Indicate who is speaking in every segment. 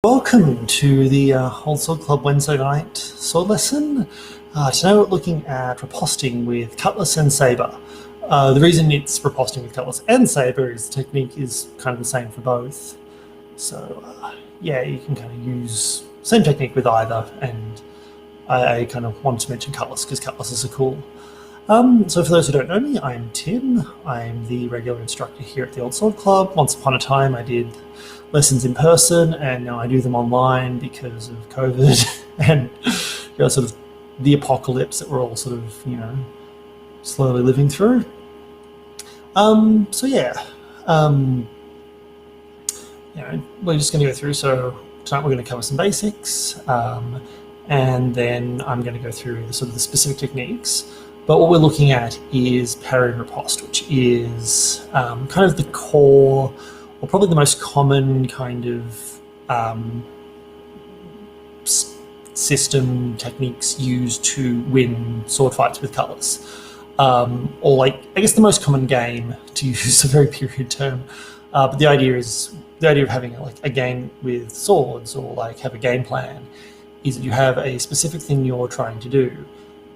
Speaker 1: Welcome to the Old Sword Club Wednesday night sword lesson. Today we're looking at reposting with cutlass and sabre. The reason it's reposting with cutlass and sabre is the technique is kind of the same for both. So yeah, you can kind of use the same technique with either, and I kind of wanted to mention cutlass because cutlasses are cool. So for those who don't know me, I'm Tim. I'm the regular instructor here at the Old Sword Club. Once upon a time I did lessons in person, and now I do them online because of COVID and sort of the apocalypse that we're all sort of, slowly living through. So yeah, we're just going to go through. So tonight we're going to cover some basics, and then I'm going to go through the sort of the specific techniques. But what we're looking at is parry and riposte, which is kind of the core, or probably the most common kind of system techniques used to win sword fights with cutlass. Or like, I guess the most common game, to use a very period term. But the idea of having like a game with swords, or like have a game plan, is that you have a specific thing you're trying to do.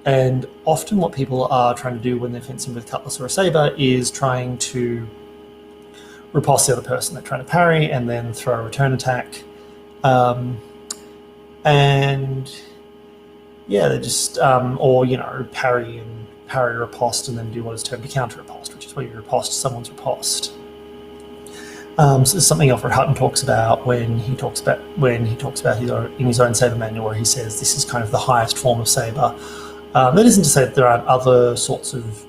Speaker 1: And often what people are trying to do when they're fencing with cutlass or a sabre is trying to riposte the other person. They're trying to parry and then throw a return attack. And yeah, they're just, or, parry riposte and then do what is termed a counter riposte, which is where you riposte someone's riposte. So this is something Alfred Hutton talks about when he talks about in his own sabre manual, where he says this is kind of the highest form of sabre. That isn't to say that there aren't other sorts of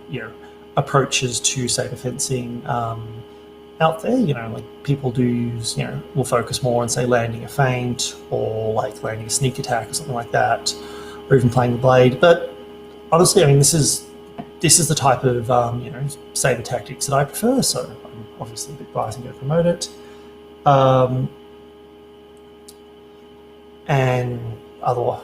Speaker 1: approaches to sabre fencing out there. Like people do use, will focus more on, say, landing a feint, or like landing a sneak attack or something like that, or even playing the blade. But honestly, I mean, this is the type of sabre tactics that I prefer. So I'm obviously a bit biased and going to promote it. And otherwise,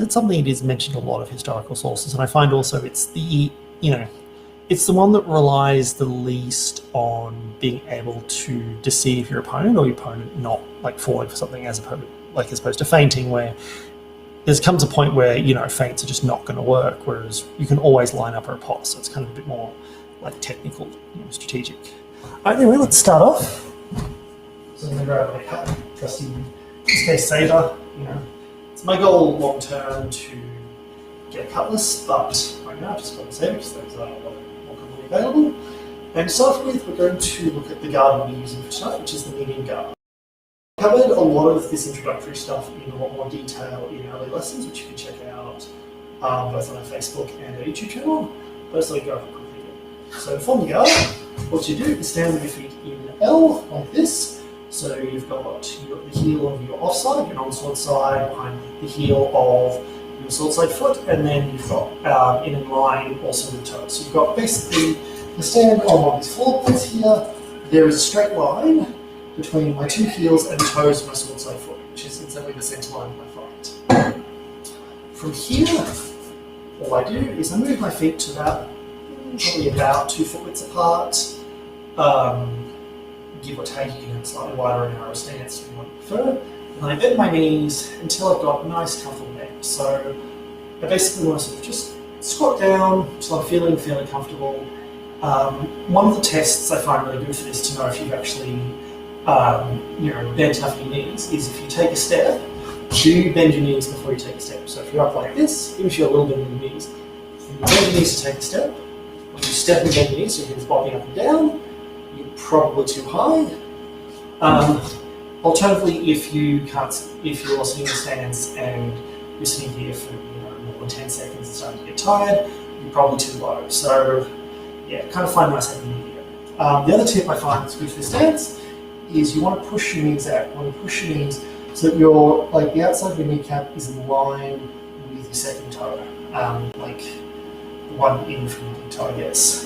Speaker 1: it's something that is mentioned in a lot of historical sources, and I find also it's the one that relies the least on being able to deceive your opponent, or your opponent not like falling for something, as opposed to feinting, where there comes a point where feints are just not going to work, whereas you can always line up a riposte. So it's kind of a bit more like technical, strategic. All right, anyway, let's start off. So I'm going to grab my trusty, in this case, sabre. It's my goal long term to get a cutlass, but right now I've just got the sabre because those are more commonly available. And to start with, we're going to look at the guard we're using for tonight, which is the medium guard. I covered a lot of this introductory stuff in a lot more detail in early lessons, which you can check out both on our Facebook and our YouTube channel. But let's go over it quickly again. So to form the guard, what you do is stand with your feet in L, like this. So you've got the heel of your offside, your non-sword side, behind the heel of your sword side foot, and then you've got in line also with toes. So you've got basically the stand on one of these floor plates here. There is a straight line between my two heels and the toes of my sword side foot, which is exactly the center line of my fight. From here, all I do is I move my feet to probably about 2 foot widths apart. Give or take, you can have a slightly wider or narrow stance if you want to prefer. And I bend my knees until I've got a nice comfortable neck. So I basically want to sort of just squat down until I'm feeling fairly comfortable. One of the tests I find really good for this, to know if you've actually bent enough your knees, is if you take a step, do bend your knees before you take a step. So if you're up like this, even if you're a little bit in your knees, you bend your knees to take a step. When you step and bend your knees, so your hips bobbing up and down, you're probably too high. Alternatively, if you're sitting in a stance and you're sitting here for more than 10 seconds and starting to get tired, you're probably too low. So yeah, kind of find a nice happy medium. The other tip I find that's good for this stance is you want to push your knees out. You want to push your knees so that the outside of your kneecap is in line with your second toe, like the one in from your big toe, I guess.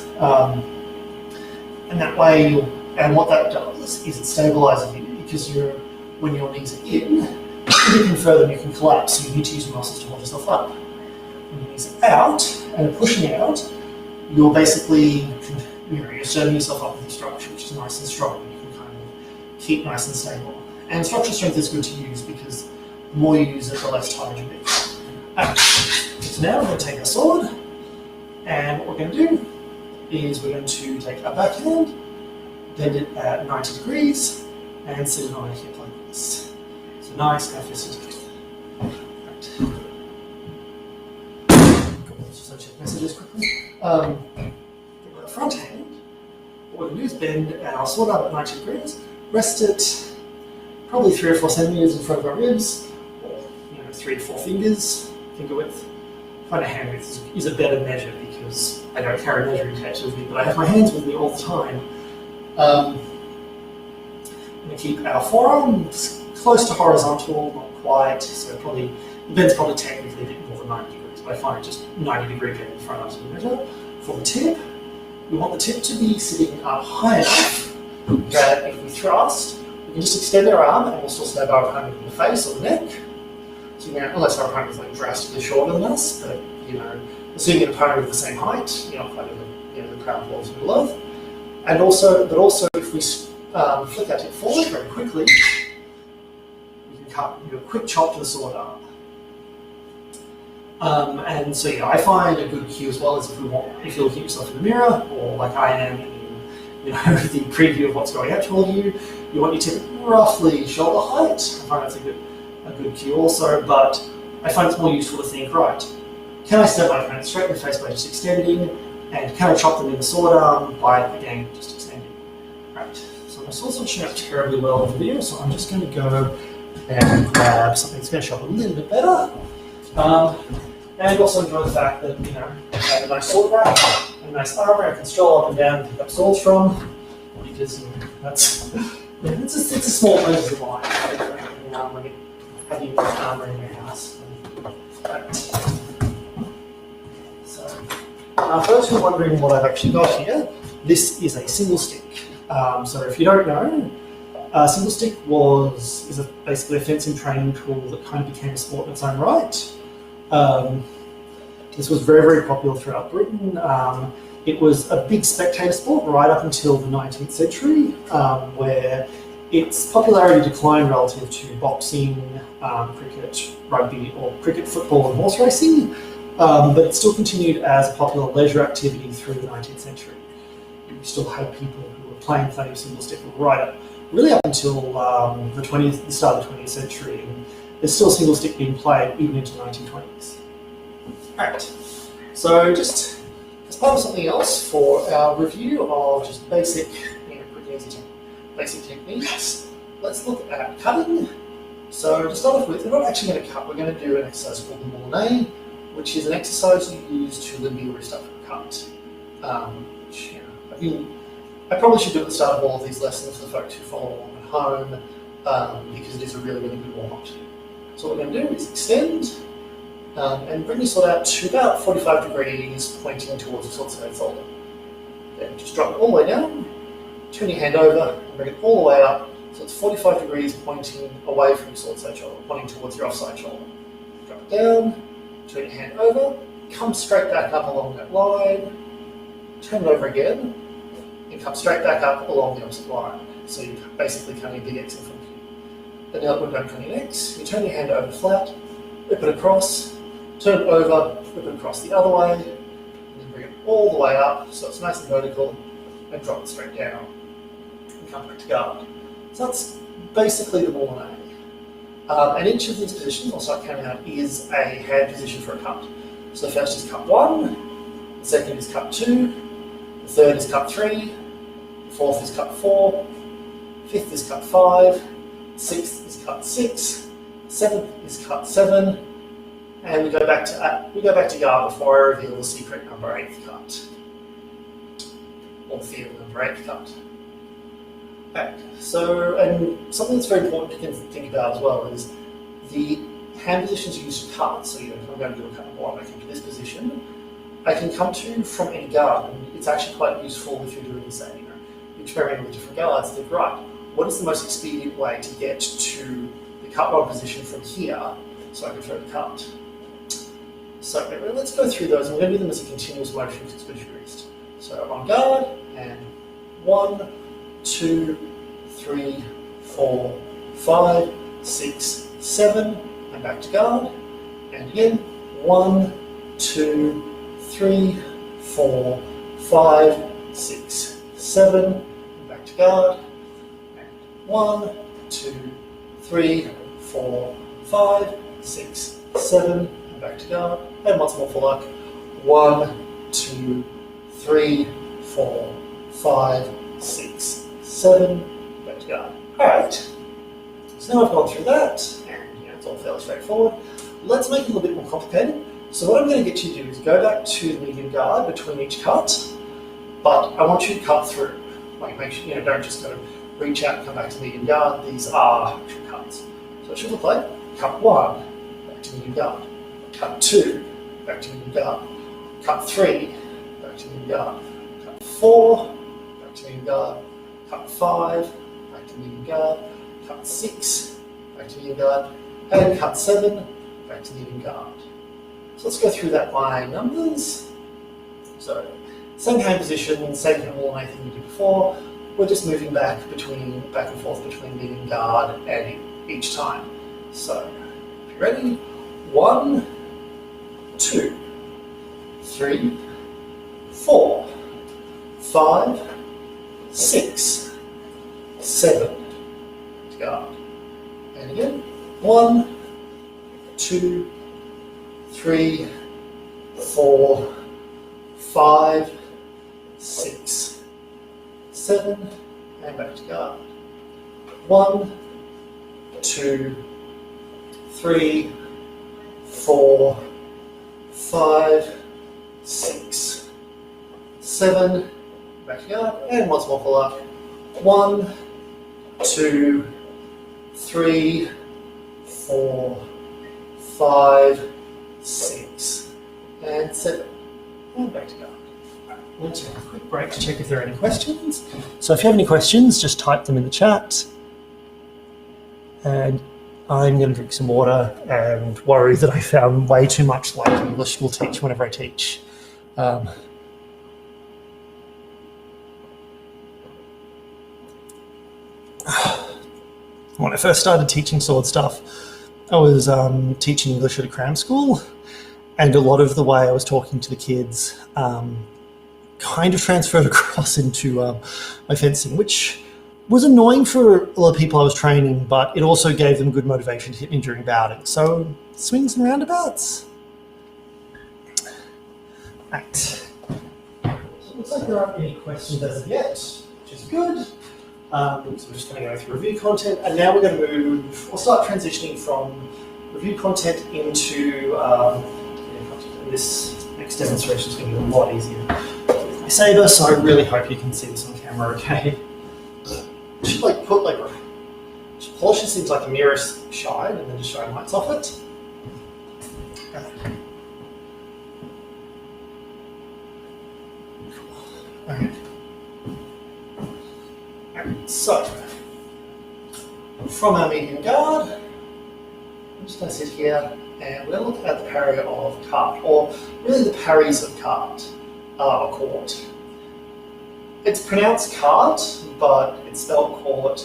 Speaker 1: And that way, and what that does is it stabilizes you, because when your knees are in, if you can further, you can collapse, so you need to use your muscles to hold yourself up. When your knees are out and are pushing out, you're basically, you're serving yourself up with your structure, which is nice and strong. You can kind of keep nice and stable. And structural strength is good to use because the more you use it, the less tired you'll be. So now we're going to take our sword, and what we're going to do is we're going to take our backhand, bend it at 90 degrees, and sit it on our hip like this. So nice, now fist into it. Right. Just check messages quickly. With our front hand, what we're going to do is bend our sword up at 90 degrees, rest it probably 3 or 4 centimeters in front of our ribs, or 3 to 4 fingers, finger width. Find a hand width is a better measure because I don't carry measuring tapes with me, but I have my hands with me all the time. I'm going to keep our forearms close to horizontal, not quite, so probably, the bend's probably technically a bit more than 90 degrees, but I find just 90 degree bend in front of the measure. For the tip, we want the tip to be sitting up high enough that if we thrust, we can just extend our arm and we'll still stab our opponent in the face or the neck. So, unless our opponent is like drastically shorter than us, but assuming an opponent of the same height, kind of the crown balls we love. And also, if we flick our tip forward very quickly, we can cut, do a quick chop to the sword arm. And so, I find a good cue as well is if you're looking at yourself in the mirror, or like I am in the preview of what's going out toward you, you want your tip roughly shoulder height. I find that's a good cue also, but I find it's more useful to think, right, can I stab my opponent straight in the face by just extending, and can I chop them in the sword arm by, again, just extending? Right, so my sword's not showing up terribly well in the video, so I'm just going to go and grab something that's going to show up a little bit better. And also enjoy the fact that, I have a nice sword rack and a nice armor I can stroll up and down and pick up swords from, because it's a small pleasure of mine. Having armor in your house. Right. So, for those who are wondering what I've actually got here, this is a single stick. So if you don't know, a single stick is basically a fencing training tool that kind of became a sport in its own right. This was very, very popular throughout Britain. It was a big spectator sport right up until the 19th century, where its popularity declined relative to boxing, cricket, rugby, or cricket, football, and horse racing, but it still continued as a popular leisure activity through the 19th century. You still had people who were playing plenty of single stick really up until the start of the 20th century, and there's still single stick being played even into the 1920s. Alright, so just as part of something else for our review of just basic, quick and easy basic techniques, let's look at cutting. So to start off with, we're not actually going to cut, we're going to do an exercise called the Mornay, which is an exercise you use to limber your wrist up for a cut. Which, I probably should do at the start of all of these lessons for the folks who follow along at home, because it is a really, really good warm-up. So what we're going to do is extend, and bring your sword out to about 45 degrees, pointing towards the sword side shoulder. Then just drop it all the way down, turn your hand over, and bring it all the way up, so it's 45 degrees pointing away from your sword side shoulder, pointing towards your offside shoulder. Drop it down, turn your hand over, come straight back up along that line, turn it over again, and come straight back up along the opposite line. So you're basically cutting a big X in front of you. Then the other one, cutting an X, you turn your hand over flat, whip it across, turn it over, whip it across the other way, and then bring it all the way up so it's nice and vertical, and drop it straight down, and come back to guard. So that's basically the Mornay. And each of these positions, I'll start counting out, is a hand position for a cut. So the first is cut 1, the second is cut 2, the third is cut 3, the fourth is cut 4, fifth is cut 5, sixth is cut 6, seventh is cut 7, and we go back to guard before I reveal the secret number 8th cut, or the theory number 8th cut. Okay, so, and something that's very important to think about as well is the hand positions you use to cut. So, if I'm going to do a cut number 1, I come to this position. I can come to from any guard, and it's actually quite useful if you're doing, say, experimenting with different guards. Think, right, what is the most expedient way to get to the cut rod position from here, so I can throw the cut? So let's go through those, and we're going to do them as a continuous motion because it's good for your wrist. So on guard, and 1, 2, 3, 4, 5, 6, 7, and back to guard. And again, 1, 2, 3, 4, 5, 6, 7, and back to guard. And 1, 2, 3, 4, 5, 6, 7, and back to guard. And once more for luck. 1, 2, 3, 4, 5, 6, 7, back to guard. Alright, so now I've gone through that, and it's all fairly straightforward. Let's make it a little bit more complicated. So what I'm going to get you to do is go back to the medium guard between each cut, but I want you to cut through. Like, make sure, don't just go reach out and come back to medium guard. These are actual cuts. So it should look like cut 1, back to medium guard. Cut 2, back to medium guard. Cut 3, back to medium guard. Cut 4, back to medium guard. Cut 5, back to medium guard. Cut 6, back to medium guard. And cut 7, back to medium guard. So let's go through that by numbers. So same hand position, same handle and anything we did before. We're just moving back and forth between medium guard and each time. So if you're ready, 1, 2, 3, 4, 5, 6, 7, guard. And again, 1, 2, 3, 4, 5, 6, 7, and back to guard. 1, 2, 3, 4, 5, 6, 7, back to guard, and once more for luck. 1, 2, 3, 4, 5, 6, and 7, and back to guard. We'll take a quick break to check if there are any questions. So if you have any questions, just type them in the chat. And I'm going to drink some water and worry that I found way too much like English school teach whenever I teach. When I first started teaching sword stuff, I was teaching English at a cram school, and a lot of the way I was talking to the kids kind of transferred across into my fencing, which was annoying for a lot of people I was training, but it also gave them good motivation to hit me during bouting. So, swings and roundabouts. Right. So it looks like there aren't any questions as of yet, which is good. So we're just going to go through review content, and now we're going to move, we'll start transitioning from review content into this next demonstration is going to be a lot easier with my sabre, so I really hope you can see this on camera okay. I should just polish this into like a mirror shine and then just shine lights off it. Okay. So, from our medium guard, I'm just going to sit here and we're going to look at the parry of cart, or really the parries of cart, or court. It's pronounced cart, but it's spelled court,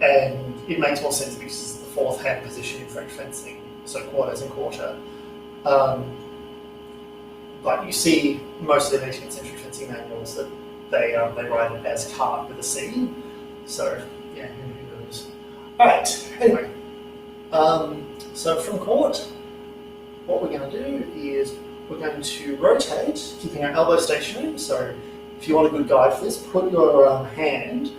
Speaker 1: and it makes more sense because it's the fourth hand position in French fencing, so quarters and quarter. But you see most of the 18th century fencing manuals that they write it as cart with a C. So yeah, who knows? All right. Anyway, so from court, what we're going to do is we're going to rotate, keeping our elbow stationary. So if you want a good guide for this, put your hand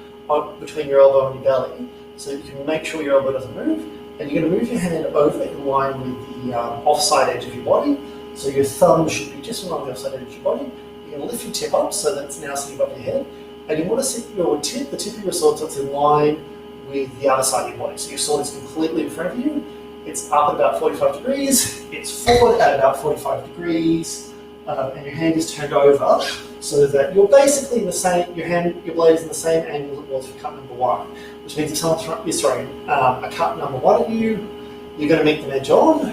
Speaker 1: between your elbow and your belly, so you can make sure your elbow doesn't move. And you're going to move your hand over in line with the offside edge of your body. So your thumb should be just along the offside edge of your body. You're going to lift your tip up, so that's now sitting above your head. And you want to sit your tip, the tip of your sword, so it's in line with the other side of your body. So your sword is completely in front of you. It's up at about 45 degrees. It's forward at about 45 degrees. And your hand is turned over so that you're basically in the same, your blade is in the same angle it was for cut number 1. Which means if someone is throwing a cut number 1 at you, you're going to meet them edge on.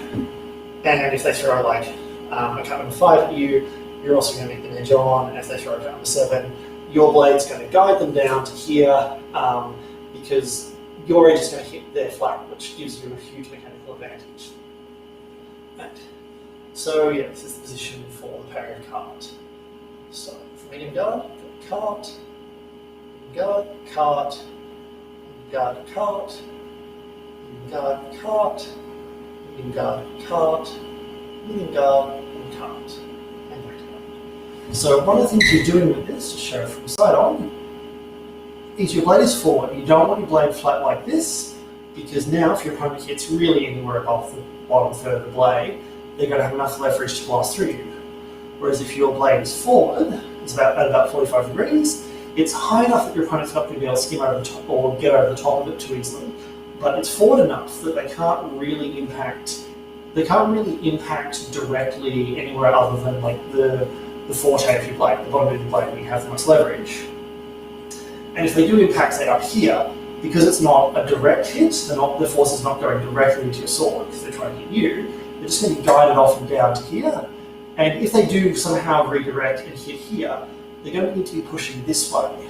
Speaker 1: And if they throw like a cut number 5 at you, you're also going to meet them edge on. And if they throw a cut number 7, your blade's going to guide them down to here, because you're already just going to hit their flat, which gives you a huge mechanical advantage. Right. So yeah, this is the position for the parry and cart. So for medium guard, cart, guard, cart, guard, cart, guard, cart, medium guard, cart, medium guard, and cart, and back to guard. So one of the things you're doing with this, to show from side on, is your blade is forward. You don't want your blade flat like this, because now if your opponent hits really anywhere above the bottom third of the blade, they're going to have enough leverage to blast through you. Whereas if your blade is forward, it's at about 45 degrees, it's high enough that your opponent's not going to be able to skim over the top or get over the top of it too easily. But it's forward enough that they can't really impact directly anywhere other than like the forte of your blade, the bottom of your blade where you have the most leverage. And if they do impact, say, up here, because it's not a direct hit, the force is not going directly into your sword because they're trying to hit you, they're just going to be guided off and down to here. And if they do somehow redirect and hit here, they're going to need to be pushing this way.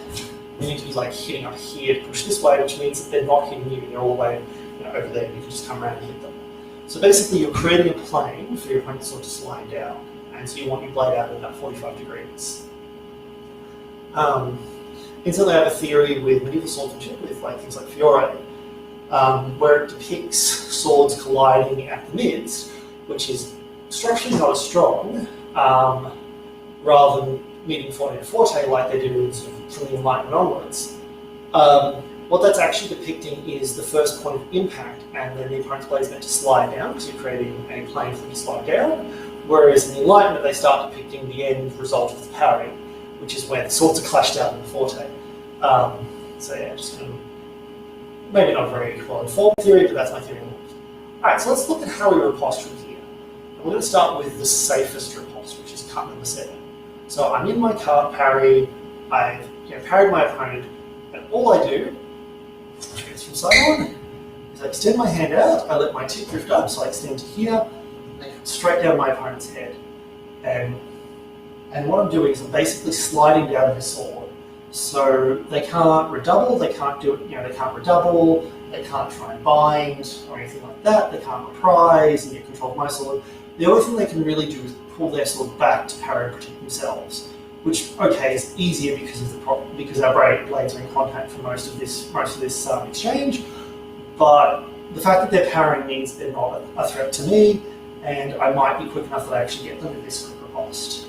Speaker 1: They need to be like hitting up here to push this way, which means that they're not hitting you, they're all the way over there, and you can just come around and hit them. So basically you're creating a plane for your opponent's sword to slide down, and so you want your blade out at about 45 degrees. Instantly I have a theory with medieval swordsmanship, with like things like Fiore, where it depicts swords colliding at the midst, which is structurally not as strong, rather than meeting forte to forte like they do from the Enlightenment onwards. What that's actually depicting is the first point of impact, and then the opponent's blade is meant to slide down because you're creating a plane for them to slide down. Whereas in the Enlightenment, they start depicting the end result of the parry, which is when the swords are clashed out in the forte. So yeah, just kind of maybe not very well informed theory, but that's my theory. Alright, so let's look at how we riposte from here. And we're going to start with the safest riposte, which is cut number 7. So I'm in my cart parry, I've parried my opponent, and all I do, from side on, is I extend my hand out, I let my tip drift up, so I extend to here, and I come straight down my opponent's head. And what I'm doing is I'm basically sliding down his sword. So they can't redouble, they can't do it, they can't redouble, they can't try and bind or anything like that, they can't reprise and get control of my sword. The only thing they can really do is pull their sword back to parry and protect themselves, which, okay, is easier because our blades are in contact for most of this exchange, but the fact that they're parrying means they're not a threat to me, and I might be quick enough that I actually get them with this quick riposte.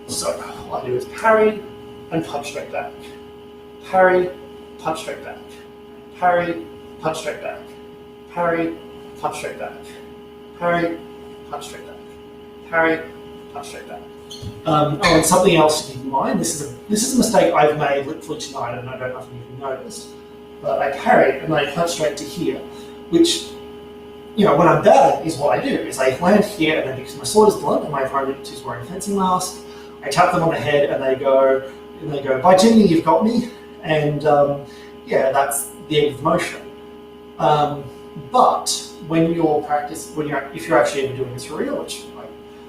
Speaker 1: So all I do is parry and punch straight back. Parry, punch straight back. Parry, punch straight back. Parry, punch straight back. Parry, punch straight back. Parry, punch straight back. And something else to keep in mind, this is a mistake I've made literally tonight, and I don't know if you've noticed, but I parry and I punch straight to here, which, when I'm batting, is what I do, is I land here, and then because my sword is blunt and my opponent is wearing a fencing mask, I tap them on the head and they go, by Jimmy, you've got me, and that's the end of the motion. But when if you're actually ever doing this for real, which I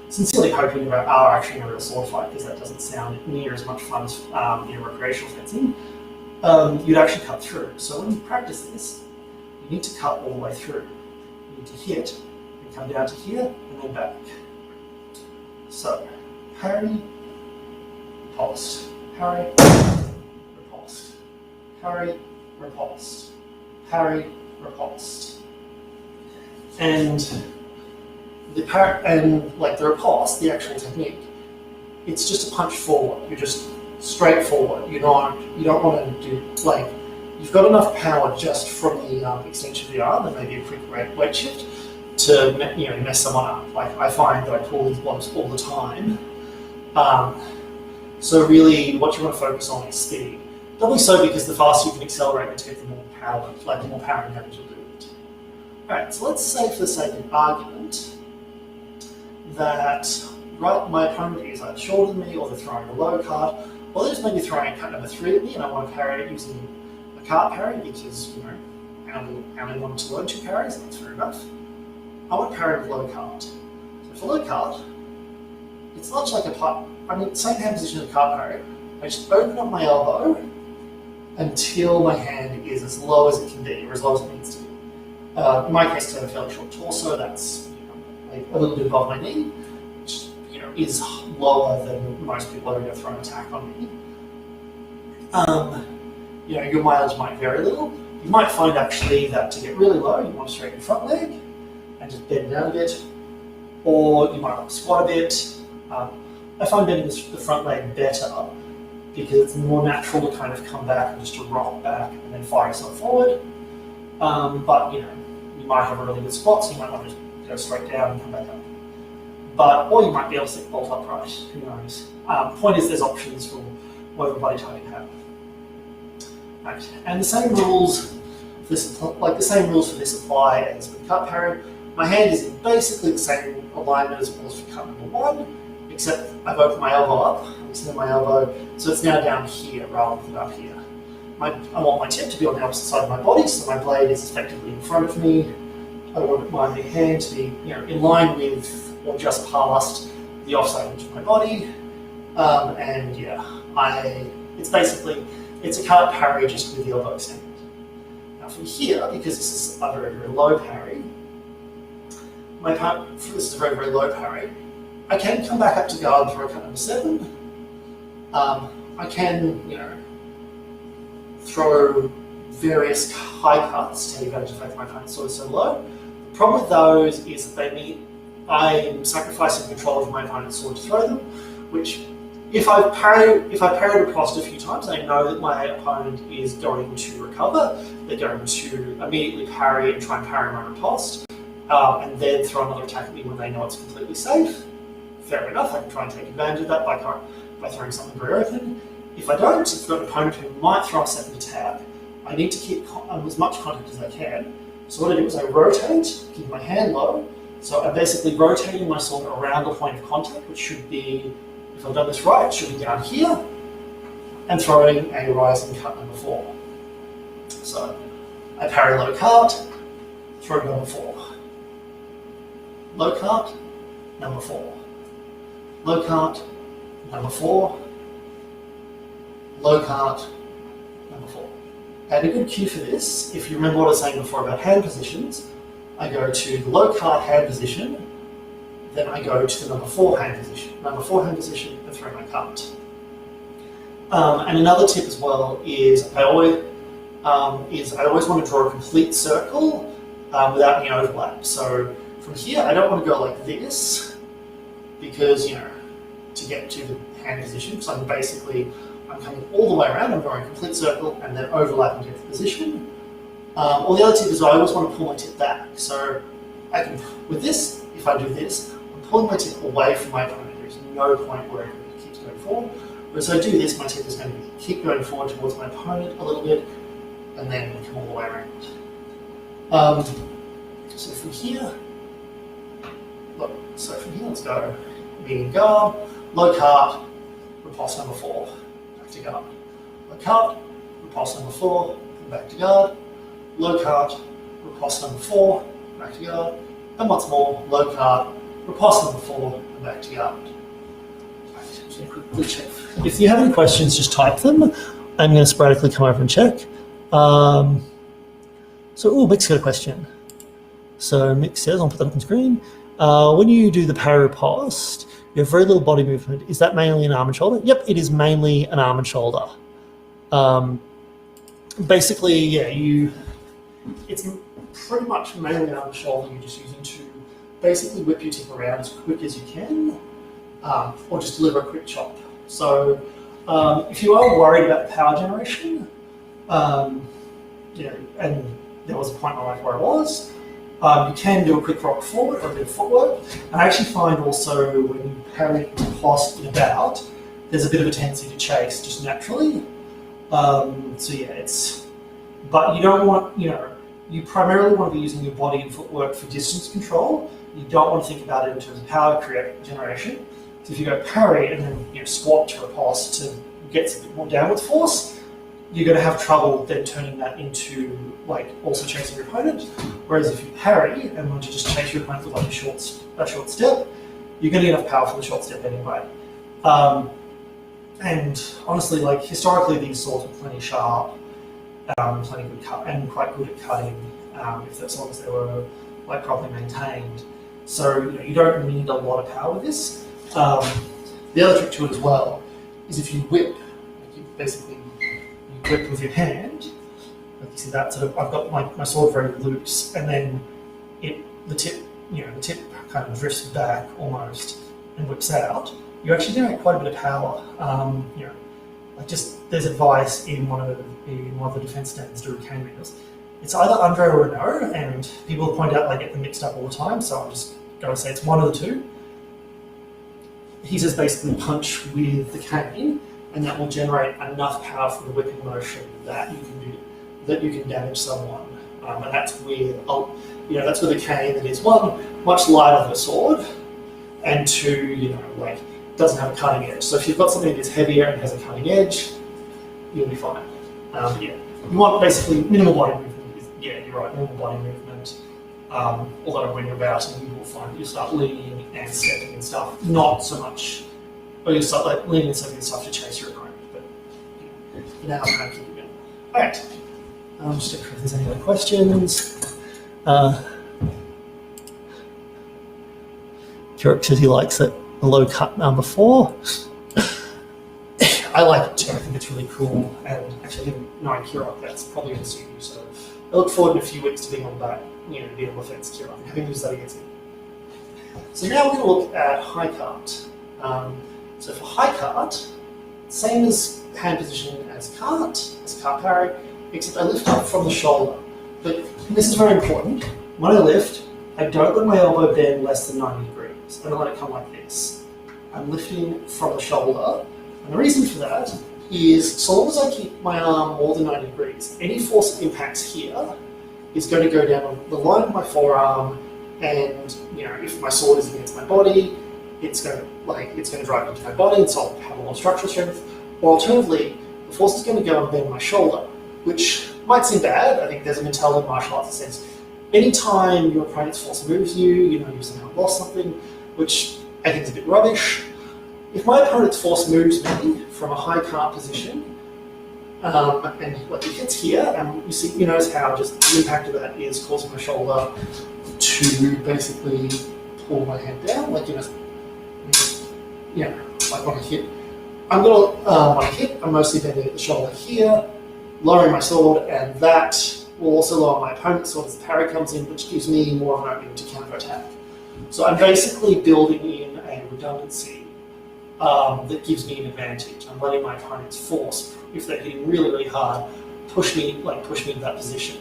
Speaker 1: sincerely hope you are actually in a real sword fight, because that doesn't sound near as much fun as recreational fencing, you'd actually cut through. So when you practice this, you need to cut all the way through. You need to hit and come down to here and then back. So parry, riposte, parry, riposte, parry, riposte, parry, riposte. And the riposte, the actual technique, it's just a punch forward. You're just straight forward. You don't want to do you've got enough power just from the extension of the arm and maybe a quick weight shift to mess someone up. Like I find that I pull these blocks all the time. So really, what you want to focus on is speed. Doubly so because the faster you can accelerate to get the more power, the more power and damage you'll do it. Alright, so let's say for the sake of argument that my opponent is either shorter than me, or they're throwing a low card, or they're just maybe throwing cut number 3 at me, and I want to parry it using a cart parry because I only want to learn 2 parries, and that's fair enough. I want to parry with low cart. So for low cart, it's much like same hand position as a cart parry. I just open up my elbow, until my hand is as low as it can be, or as low as it needs to be. In my case, I have a fairly short torso. That's like a little bit above my knee, which is lower than most people are going to throw an attack on me. Your mileage might vary a little. You might find actually that to get really low, you want to straighten your front leg and just bend down a bit, or you might want to squat a bit. I find bending the front leg better because it's more natural to kind of come back and just to rock back and then fire yourself forward. But you might have a really good squat, so you might want to just go straight down and come back up. Or you might be able to sit bolt upright. Who knows? Point is, there's options for whatever body type you have. Right. And the same rules for this, for this apply as with cut parry. My hand is in basically the same alignment as it was for cut number 1, except I've opened my elbow up, I'm extending my elbow, so it's now down here rather than up here. I want my tip to be on the opposite side of my body, so my blade is effectively in front of me. I want my hand to be in line with or just past the offside edge of my body. It's a cut parry just with the elbow extended. Now from here, because this is a very, very low parry, I can come back up to guard and throw cut number 7. I can, throw various high cuts to take advantage of the fact that my opponent's sword is so low. The problem with those is that I'm sacrificing control of my opponent's sword to throw them, which if I've parried riposte a few times, I know that my opponent is going to recover. They're going to immediately parry and try and parry my riposte, and then throw another attack at me when they know it's completely safe. Fair enough, I can try and take advantage of that by throwing something very open. If I don't, if I've got an opponent who might throw a second attack, I need to keep as much contact as I can. So what I do is I rotate, keep my hand low. So I'm basically rotating my sword around the point of contact, which should be, if I've done this right, it should be down here, and throwing a rising cut number 4. So I parry low cart, throw number 4. Low cart, number 4. Low cart, number 4. Low cart, number 4. And a good cue for this, if you remember what I was saying before about hand positions, I go to the low cart hand position, then I go to the number 4 hand position. Number 4 hand position, and throw my cart. And another tip as well is I always want to draw a complete circle without any overlap. So from here, I don't want to go like this because to get to the hand position, because I'm coming all the way around, I'm drawing a complete circle and then overlapping to get the position. Or the other tip is I always want to pull my tip back. So I can, with this, if I do this, I'm pulling my tip away from my opponent. There's no point where it keeps going forward. Whereas I do this, my tip is going to keep going forward towards my opponent a little bit, and then come all the way around. So from here, let's go. Medium guard, low cart, riposte number 4, back to guard. Low cart, riposte number 4, back to guard. Low cart, riposte number 4, back to guard. And once more, low cart, riposte number 4, and back to guard. Quickly check. If you have any questions, just type them. I'm going to sporadically come over and check. Mick's got a question. So Mick says, I'll put that on screen. When you do the parry riposte, you have very little body movement. Is that mainly an arm and shoulder? Yep, it is mainly an arm and shoulder. Basically, yeah, it's pretty much mainly an arm and shoulder you're just using to basically whip your tip around as quick as you can, or just deliver a quick chop. So if you are worried about power generation, and there was a point in my life where I was, you can do a quick rock forward or a bit of footwork. And I actually find also when you parry riposte in a bout, there's a bit of a tendency to chase just naturally. But you don't want, you primarily want to be using your body and footwork for distance control. You don't want to think about it in terms of power generation. So if you go parry and then squat to riposte to get a bit more downwards force, you're going to have trouble then turning that into also chasing your opponent. Whereas if you parry and want to just chase your opponent with a short step, you're going to get enough power for the short step anyway. And honestly, historically, these swords were plenty sharp. plenty good cut and quite good at cutting, if as long as they were like properly maintained. So you don't need a lot of power with this. The other trick to it as well is if you whip, like you whip with your hand. Like you see that sort of, I've got my sword very loose, and then the tip kind of drifts back almost and whips out. You actually generate quite a bit of power. Like there's advice in one of the defense standards to cane wheels. It's either under or a no, and people point out they get them mixed up all the time, so I'm just going to say it's one of the two. He says basically punch with the cane, and that will generate enough power for the whipping motion that you can damage someone. And that's with the cane that is one, much lighter than a sword, and two, doesn't have a cutting edge. So if you've got something that is heavier and has a cutting edge, you'll be fine. You want basically minimal body movement. Yeah, you're right, minimal body movement. Although when you're about, you will find that you'll start leaning and stepping and stuff. Not so much, or you'll start leaning and stepping and stuff to chase your opponent. But now I'm going to keep it going. All right. Just check if there's any other questions. Jurek says he likes it. A low cut number 4. I like it too. I think it's really cool. And actually, knowing Kirok, that's probably going to suit you. So I look forward in a few weeks to being on that, being on the fence Kirok and having used that against him. So now we're going to look at high cart. So for high cart, same as hand position as cart parry, except I lift up from the shoulder. But this is very important. When I lift, I don't let my elbow bend less than 90 degrees. I don't let it come like this. I'm lifting from the shoulder. And the reason for that is so long as I keep my arm more than 90 degrees, any force that impacts here is going to go down the line of my forearm, and if my sword is against my body, it's going to drive into my body, and so I'll have a lot of structural strength. Or alternatively, the force is going to go and bend my shoulder, which might seem bad. I think there's a mentality in martial arts that says anytime your opponent's force moves you, you've somehow lost something, which I think is a bit rubbish. If my opponent's force moves me from a high cart position, and it hits here, and you notice how just the impact of that is causing my shoulder to basically pull my head down, like when I hit. When I hit, I'm mostly bending at the shoulder here, lowering my sword, and that will also lower my opponent's sword as the parry comes in, which gives me more of an opening to counter-attack. So I'm basically building in a redundancy that gives me an advantage. I'm letting my opponent's force, if they're hitting really, really hard, push me into that position.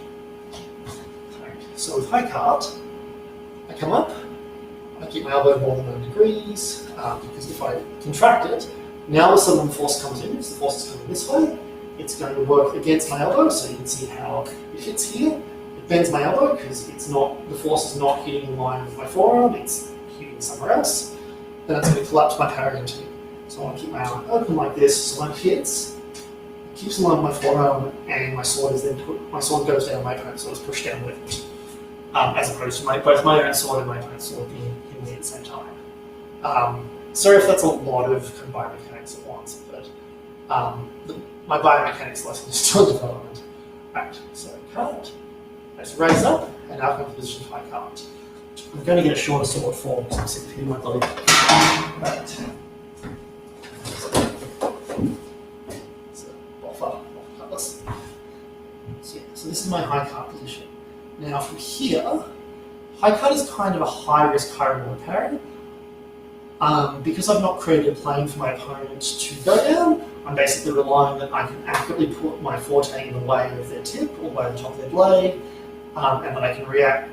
Speaker 1: Okay. So with high cart, I come up, I keep my elbow more than 90 degrees, because if I contract it, now all of a sudden when force comes in, if the force is coming this way, it's going to work against my elbow, so you can see how it hits here. It bends my elbow because the force is not hitting in line with my forearm, it's hitting somewhere else. Then it's going to collapse my parry into me. So I want to keep my arm open like this, so when it hits, it keeps in line with my forearm, and my sword goes down, my opponent's sword is pushed down with it. As opposed to both my own sword and my opponent's sword being hitting me at the same time. Sorry if that's a lot of biomechanics at once, but my biomechanics lesson is still in development. Right, so cart. Let's raise up, and now come to the position of high cart. I'm going to get a shorter sword form because I'm sick of hitting my body. Right. So, buffer cutlass. So this is my high cart position. Now from here, high cart is kind of a high risk, high reward parry. Because I've not created a plane for my opponent to go down, I'm basically relying that I can accurately put my forte in the way of their tip or way of the top of their blade, and that I can react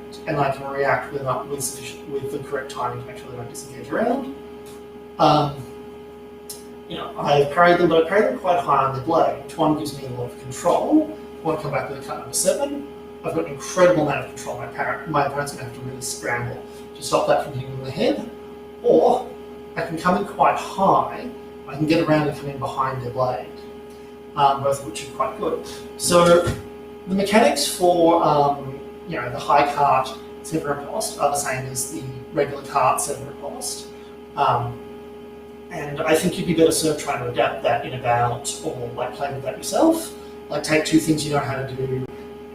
Speaker 1: with the correct timing to make sure they don't disengage around. I've parried them, but I parried them quite high on the blade, which one gives me a lot of control. When I come back with a cut number 7, I've got an incredible amount of control. My opponent's going to have to really scramble to stop that from hitting them in the head. Or I can come in quite high, I can get around and come in behind their blade, both of which are quite good. So the mechanics for the high cart sabre repost are the same as the regular cart sabre repost. And I think you'd be better served trying to adapt that in a bout or play with that yourself. like take two things you know how to do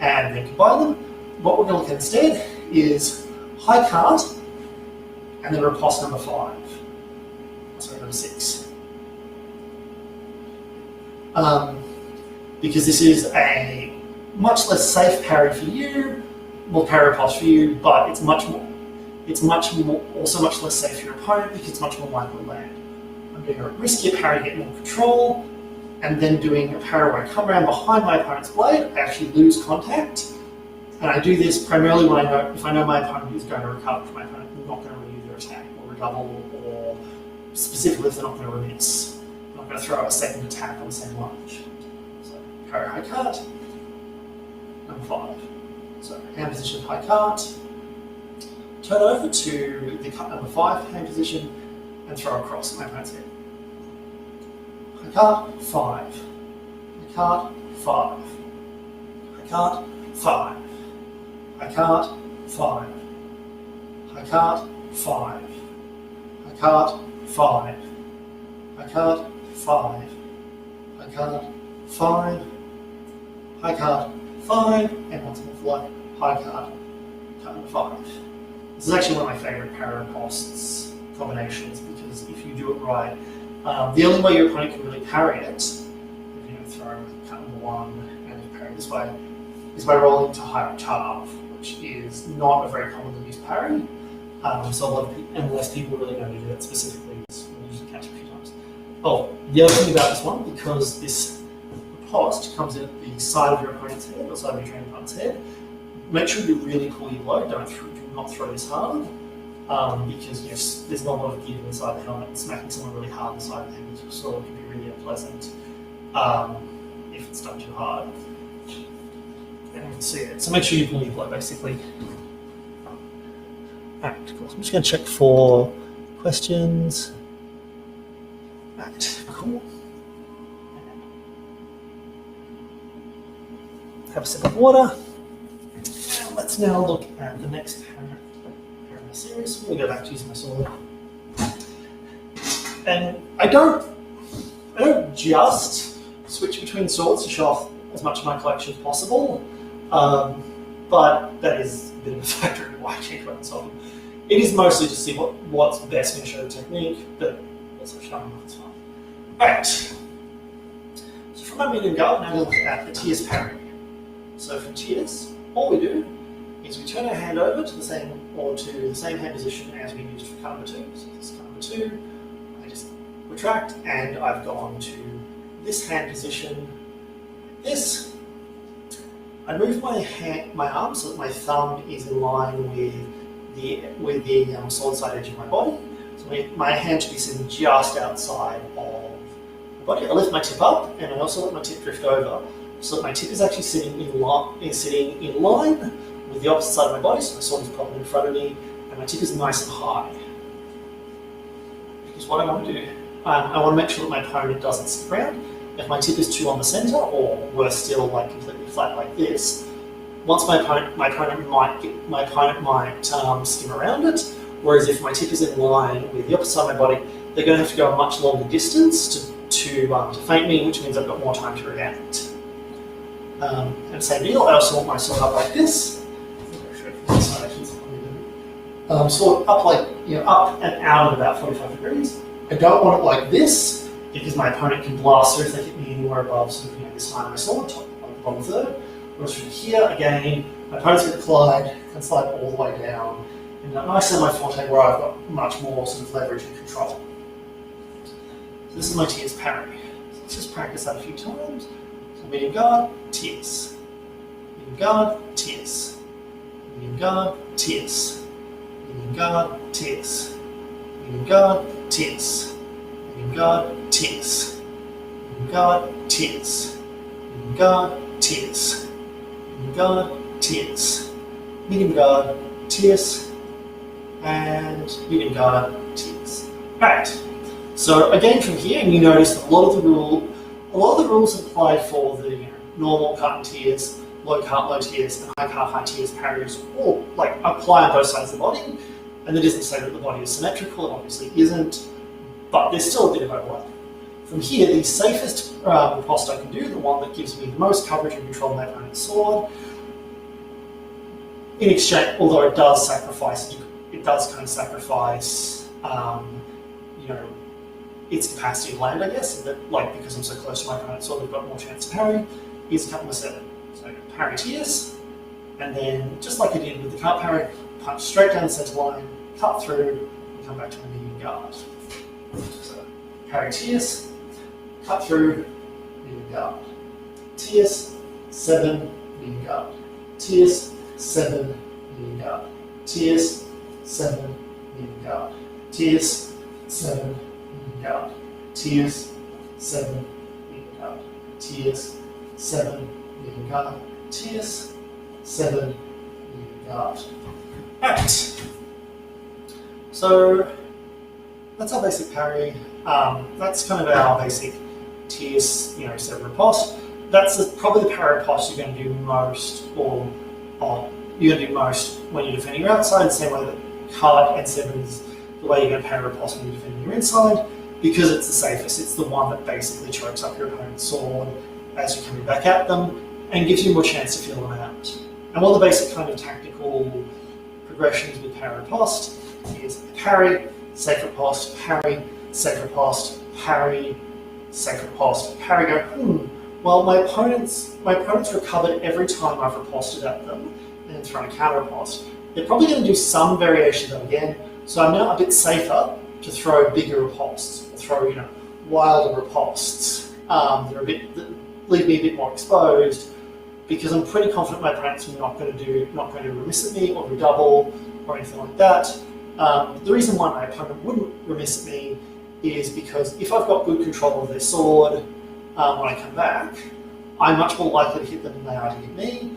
Speaker 1: and then combine them. What we're going to look at instead is high cart and then repost number 5. Sorry, number 6. Because this is a much less safe parry for you, more parry repost for you, but it's also much less safe for your opponent because it's much more likely to land. I'm doing a riskier parry to get more control, and then doing a parry where I come around behind my opponent's blade, I actually lose contact. And I do this primarily when if I know my opponent is going to recover from my opponent, they're not going to renew their attack or redouble, or specifically if they're not going to remiss. I'm not going to throw a second attack on the same lunge. So parry high cart, number 5. So hand position high cart, turn over to the cut number 5 hand position and throw across my opponent's head. High cart 5, high cart 5, high cart 5. High cart 5, high cart 5, high cart 5, high cart 5, high cart 5, high cart 5, and once more for like high cart, cut number 5. This is actually one of my favourite parry reposts combinations because if you do it right, the only way your opponent can really parry it, if you throw cut number 1 and parry this way, is by rolling to high octave, which is not a very commonly used parry. So a lot of people, unless people really know to do that specifically, we'll usually catch a few times. Oh, the other thing about this one, because this riposte comes in at the side of your opponent's head, or side of your training partner's head, make sure you really pull your load. Do not throw this hard, because yes, there's not a lot of give inside the helmet, and smacking someone really hard inside the head sort of can be really unpleasant if it's done too hard. So make sure you pull your blow, basically. Alright, cool. I'm just going to check for questions. Alright, cool. Have a sip of water. And let's now look at the next pair in the series. We'll go back to using my sword. And I don't just switch between swords to show off as much of my collection as possible. But that is a bit of a factor in why I change weapons often. It is mostly to see what's best going to show the technique, but also showing off as fun. Alright, so from my medium guard, now we'll look at the tierce parry. So for tierce, all we do is we turn our hand over to the same hand position as we used for cut number 2. So this cut number 2, I just retract, and I've gone to this hand position like this. I move my arm so that my thumb is in line with the sword side edge of my body. So my hand should be sitting just outside of my body. I lift my tip up, and I also let my tip drift over, so that my tip is actually sitting in line with the opposite side of my body. So my sword is properly in front of me, and my tip is nice and high. Because what I want to do, I want to make sure that my opponent doesn't stick around. If my tip is too on the center, or worse still, like completely flat like this, once my opponent might skim around it. Whereas if my tip is in line with the opposite side of my body, they're going to have to go a much longer distance to feint me, which means I've got more time to react. And same deal. I also want my sword up like this. Sword up up and out at about 45 degrees. I don't want it like this, because my opponent can blast through if they hit me anywhere above this side of my sword, top on the bottom third. Whereas from here, again, my opponent's going to can slide all the way down in a nice semi-forte where I've got much more sort of leverage and control. So this is my tierce parry. So let's just practice that a few times. So medium guard, tierce. Medium guard, tierce. Medium guard, tierce. Medium guard, tierce. Medium guard, tierce. Medium guard, tierce. Medium guard, tierce. Medium guard, tierce. Medium guard, tierce. Medium guard, tierce. And medium guard, tierce. Right. So again from here, and you notice that a lot of the rules apply for the normal cut and tierce, low cut, low tierce, and high cut, high tierce parries, all apply on both sides of the body. And that isn't to say that the body is symmetrical, it obviously isn't, but there's still a bit of overlap. From here, the safest riposte I can do, the one that gives me the most coverage and control of my opponent's sword, in exchange, although it does sacrifice, you know, its capacity to land, I guess, that, like, because I'm so close to my opponent's sword, I've got more chance to parry, is cut number 7. So parry Tierce, and then, just like I did with the cut parry, punch straight down the center line, cut through, and come back to my medium guard. So parry Tierce, cut through, medium guard. Tierce, 7, medium guard. Tierce, 7, medium guard. Tierce, 7, medium guard. Tierce, 7, medium guard. Tierce, 7, medium guard. Tierce, 7, medium guard. Tierce, 7, medium guard. Alright. So that's our basic parry. That's kind of our basic Tierce, you know, sabre riposte. That's probably the parry riposte you're going to do most, or you're going to do most when you're defending your outside, the same way that cut and sabre is the way you're going to parry riposte when you're defending your inside, because it's the safest. It's the one that basically chokes up your opponent's sword as you're coming back at them and gives you more chance to feel them out. And one of the basic kind of tactical progressions with parry riposte is parry, safe riposte, parry, safe riposte, parry, safe riposte, parry, go, well, my opponent's recovered every time I've riposted at them and thrown a counter riposte. They're probably going to do some variation of that again, so I'm now a bit safer to throw bigger ripostes, or throw, you know, wilder ripostes. That leave me a bit more exposed, because I'm pretty confident my opponent's not going to remiss at me or redouble or anything like that. The reason why my opponent wouldn't remiss at me is because if I've got good control of their sword when I come back, I'm much more likely to hit them than they are to hit me.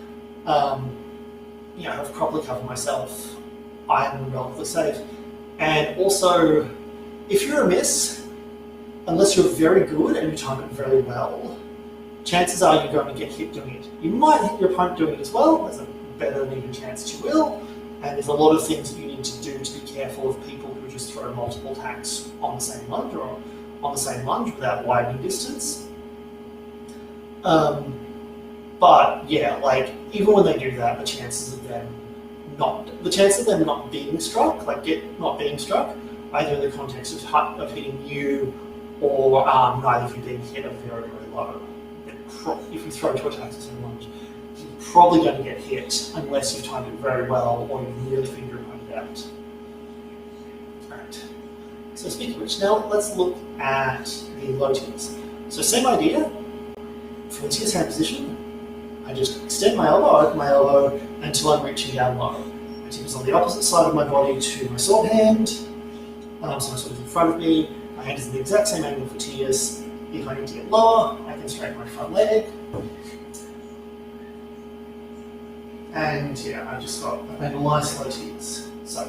Speaker 1: You know, I've properly covered myself. I'm relatively safe. And also, if you're a miss, unless you're very good and you time it very well, chances are you're going to get hit doing it. You might hit your opponent doing it as well. There's a better than even chance you will. And there's a lot of things that you need to do to be careful of people who just throw multiple attacks on the same lunge or on the same lunge without widening distance. But yeah, like, even when they do that, the chances of them not being struck, either in the context of hitting you or neither of you being hit, are very, very low. If you throw 2 attacks at the same lunge, you're probably going to get hit unless you've timed it very well or you really figure your opponent out. Alright. So speaking of which, now let's look at the low tiers. So same idea. For the tierce hand position, I just extend my elbow, open my elbow until I'm reaching down low. My tip is on the opposite side of my body to my sword hand. So my sword is in front of me. My hand is in the exact same angle for tierce. If I need to get lower, I can straighten my front leg. And yeah, I've made a nice low tierce. So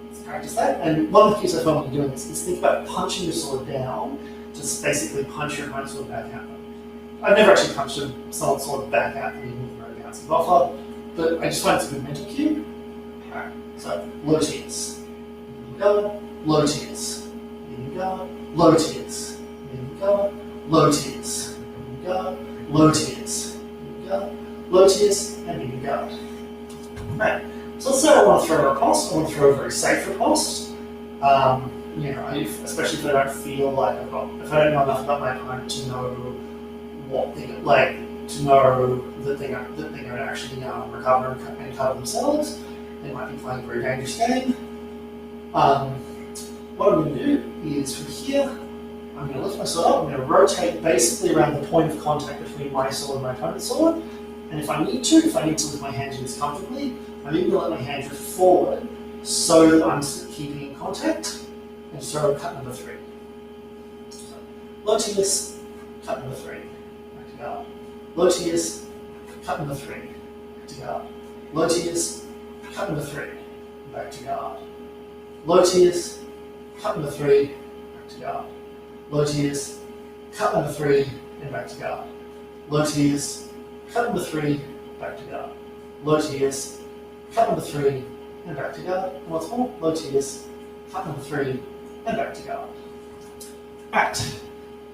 Speaker 1: let's practice that. And one of the cues I found when doing this is think about punching your sword down, just basically punch your opponent's sword back at them. I've never actually punched someone's sword back at them even with a very bouncing buffer, but I just find it's a good mental cue. Alright, so low tierce, medium guard, low tierce, medium guard, low tierce, medium guard, low tierce, medium guard, low tierce, medium guard, low tierce, and medium guard. Right. So let's say I want to throw a riposte. I want to throw a very safe riposte. You know, especially if I don't feel like if I don't know enough about my opponent to know what they like, to know that they're going to actually recover and cover themselves. They might be playing a very dangerous game. What I'm going to do is from here, I'm going to lift my sword up. I'm going to rotate basically around the point of contact between my sword and my opponent's sword. And if I need to lift my hand to this comfortably, I'm even going to let my hand drift forward so that I'm keeping in contact and throw cut number 3. So, low tierce, cut number 3. Back to guard. Low tierce, cut number 3. Back to guard. Low tierce, cut number 3. Back to guard. Low tierce, cut number 3. Back to guard. Low tierce, cut number 3, and back to guard. Low tierce, cut number 3, back to guard. Low tierce, cut number 3, and back to guard. And once more, low tierce, cut number 3, and back to guard. Alright,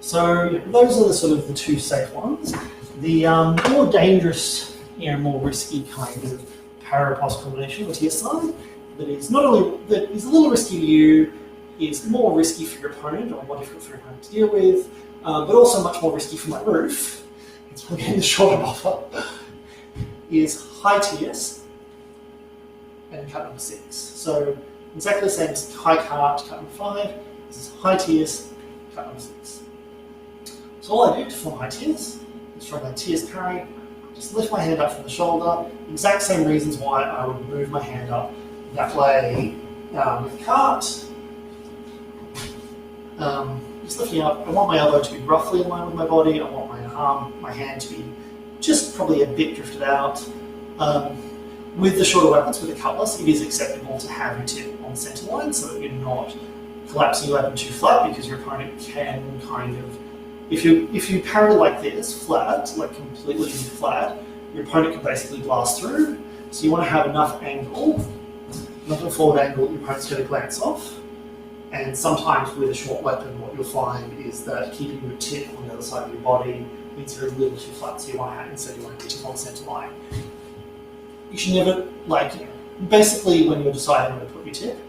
Speaker 1: So those are the sort of the two safe ones. The more dangerous, more risky kind of parry repost combination with your side that is not only that is a little risky to you, is more risky for your opponent or more difficult for your opponent to deal with, but also much more risky for my roof. It's probably getting the shorter offer. Is high TS and cut number 6. So exactly the same as high cart, cut number 5. This is high TS, cut number 6. So all I do to form high TS is try my TS parry, just lift my hand up from the shoulder. Exact same reasons why I would move my hand up that way with cart. Just lifting up. I want my elbow to be roughly in line with my body. I want my hand to be just probably a bit drifted out. With the shorter weapons, with a cutlass, it is acceptable to have your tip on center line so that you're not collapsing your weapon too flat, because your opponent can kind of, if you parry like this, flat, like completely flat, your opponent can basically blast through. So you want to have enough angle, enough of a forward angle that your opponent's going to glance off. And sometimes with a short weapon, what you'll find is that keeping your tip on the other side of your body means you're a little too flat, so you want to have, instead you want to tip on the center line. You should never, basically when you're deciding where to put your tip,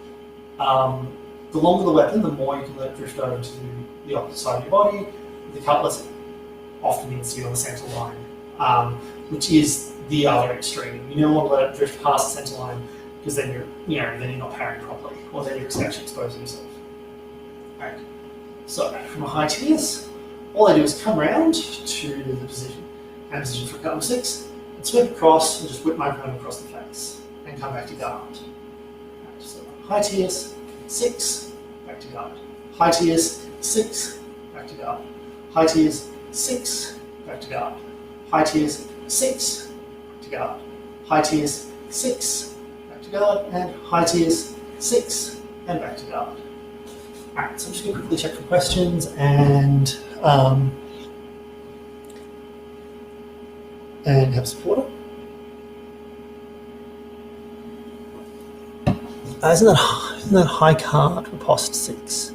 Speaker 1: the longer the weapon, the more you can let it drift over to the opposite side of your body. The cutlass often needs to be on the center line, which is the other extreme. You don't want to let it drift past the center line, because then you're not parrying properly, or then you're actually exposing yourself. Alright, so from a high TS, all I do is come around to the position for cut number 6, and sweep across and just whip my opponent across the face, and come back to guard. Right, so high TS, 6, back to guard. High TS, 6, back to guard. High TS, 6, back to guard. High TS, 6, back to guard. High TS, 6, back to guard, and high TS, 6, and back to guard. Alright, so I'm just going to quickly check for questions and have supporter. Isn't that high cart repost 6?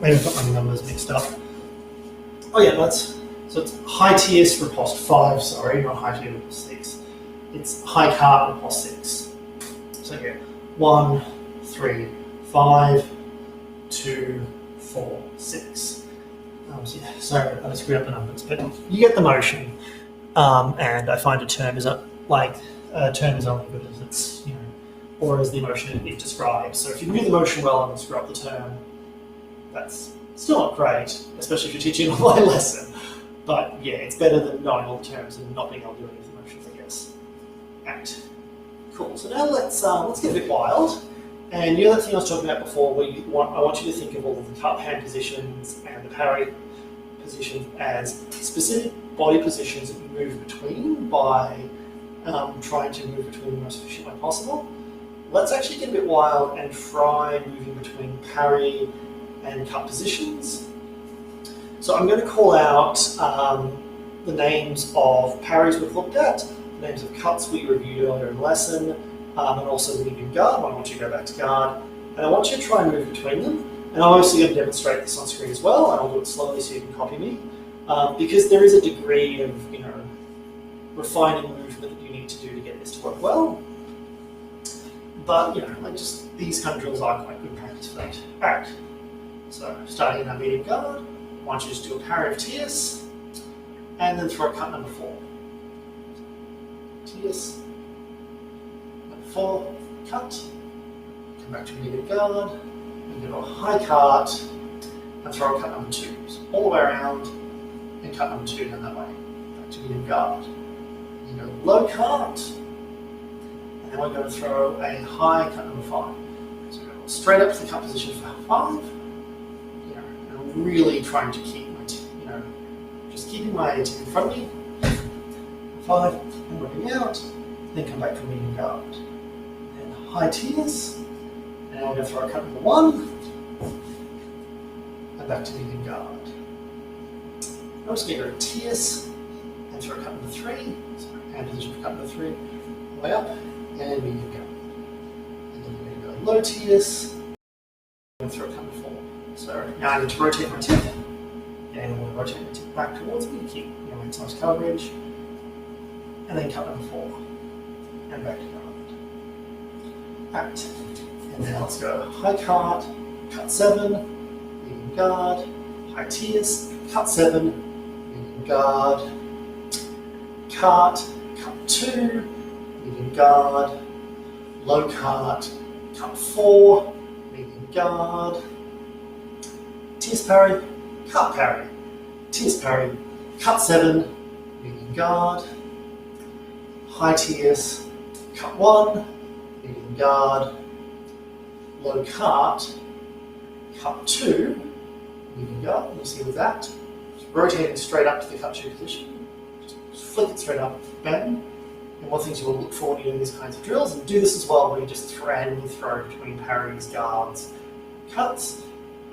Speaker 1: Maybe I've got my numbers mixed up. Oh yeah, so it's high TS repost 5, sorry, not high TS repost 6. It's high cart repost 6. So yeah, 1, 3, 5, 2, 4, 6. So yeah, sorry, I screwed up the numbers, but you get the motion. And I find a term is only good as it's or as the emotion it describes. So if you can do the motion well and screw up the term, that's still not great, especially if you're teaching an online lesson. But yeah, it's better than knowing all the terms and not being able to do any of the motions, I guess. Right. Cool. So now let's get a bit wild. And the other thing I was talking about before, I want you to think of all of the cut hand positions and the parry positions as specific body positions that you move between by trying to move between the most efficient way possible. Let's actually get a bit wild and try moving between parry and cut positions. So I'm going to call out the names of parries we've looked at, the names of cuts we reviewed earlier in the lesson, and also the medium guard. I want you to go back to guard, and I want you to try and move between them. And I'm obviously going to demonstrate this on screen as well, and I'll do it slowly so you can copy me, because there is a degree of refining movement that you need to do to get this to work well. But these kind of drills are quite good practice for that. Alright, so starting in our medium guard, I want you to just do a parry of TS, and then throw a cut number 4. TS, number 4, cut, come back to medium guard, and go to a high cart, and throw a cut number 2. So all the way around, and cut number 2 down that way, back to medium guard. You go low cart, and then we're going to throw a high cut number 5. So we're going to go straight up to the cut position for 5. And I'm really trying to keep my, just keeping my tip in front of me. 5, and working out, then come back to medium guard. And high TS, and now we're going to throw a cut number 1, and back to medium guard. I'm just going to go to TS, and throw a cut number 3, so hand position for cut number 3, way up, and medium guard. And then we're going to go low TS, and throw a cut number 4. So now I need to rotate my tip, and I'm going to rotate my tip back towards me, keep maximize coverage, and then cut number 4, and back to guard. Right, and now let's go high cart, cut 7, medium guard, high tierce, cut 7, medium guard, cart, cut 2, medium guard, low cart, cut 4, medium guard, tierce parry, cut parry, tierce parry, cut 7, medium guard, high tierce, cut 1, medium guard, low cart, cut 2, medium guard. You see with that, just rotating straight up to the cut 2 position, just flick it straight up, bang. And one of the things you will look for when you're doing these kinds of drills, and do this as well, where you just randomly throw between parries, guards, cuts.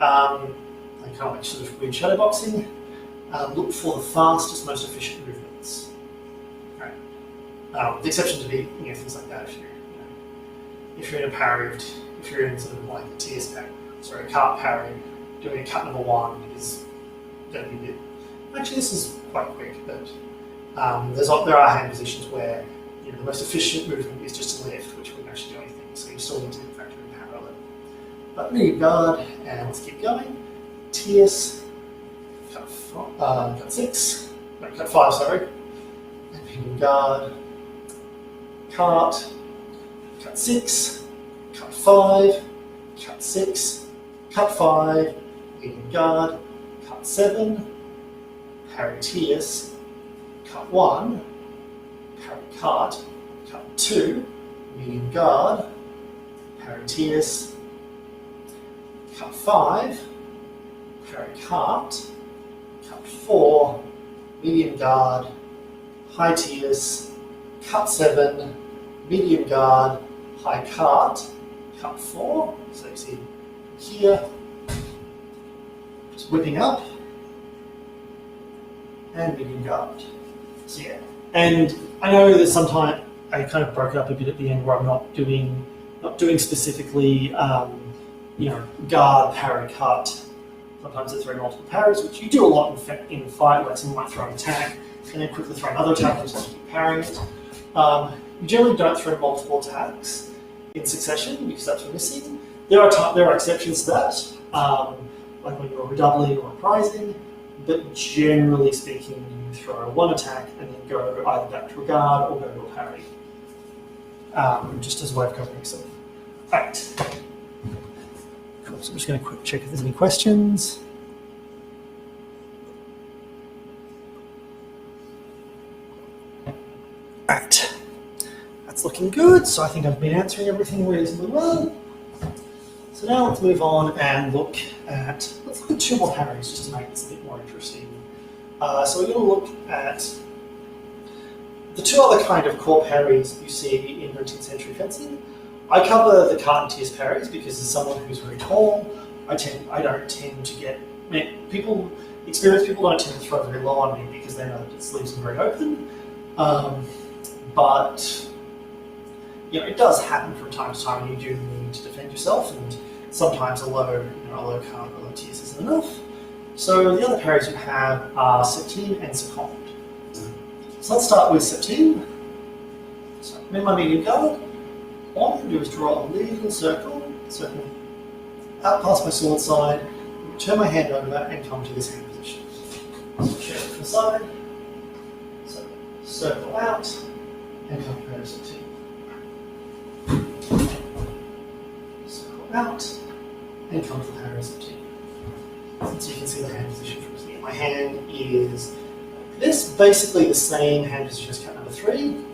Speaker 1: Kind of like sort of weird shadow boxing. Look for the fastest, most efficient movements. Right. The exception to be things like that. If you're in a parry, if you're in sort of like a tierce parry, sorry, a cart parry, doing a cut number 1 is going to be a bit. Actually, this is quite quick, but there are hand positions where the most efficient movement is just to lift, which wouldn't actually do anything. So you still need to factor in parallel. But medium guard, and let's keep going. Tierce, cut 5, sorry. And medium guard, cart, cut 6, cut 5, cut 6, cut 5, medium guard, cut 7, parry tierce, cut 1, parry cart, cut 2, medium guard, parry tierce, cut 5, parry cart, cut 4, medium guard, high tierce, cut 7, medium guard, high cart, cut 4. So you see here, just whipping up, and medium guard. So yeah, and I know that sometimes I kind of broke it up a bit at the end where I'm not doing specifically, guard, parry, cut. Sometimes it's throwing multiple parries, which you do a lot in fight, where someone might throw an attack and then quickly throw another attack and just keep parrying it. You generally don't throw multiple attacks in succession because that's what's missing. There are exceptions to that, like when you're redoubling or reprising, but generally speaking, you throw one attack and then go either back to a guard or go to a parry, just as a way of covering yourself. Right. Cool. So I'm just going to quick check if there's any questions. Right. That's looking good. So I think I've been answering everything reasonably well. So now let's move on and look at 2 more parries just to make this a bit more interesting. So we're going to look at the 2 other kind of core parries you see in 19th century fencing. I cover the cart and tierce parries because as someone who's very tall, I don't tend to get experienced people don't tend to throw very low on me because they know that it leaves them very open. But it does happen from time to time. You do need to defend yourself, and sometimes a low cart or low tierce isn't enough. So the other parries you have are septime and seconde. So let's start with septime. So I'm in my medium guard. All I'm going to do is draw a little circle out past my sword side, turn my hand over and come to this hand position. So share it from the side, so circle out and come to septime. Circle out and come to the parry septime. So you can see the hand position from here. My hand is this, basically the same hand position as cut number 3.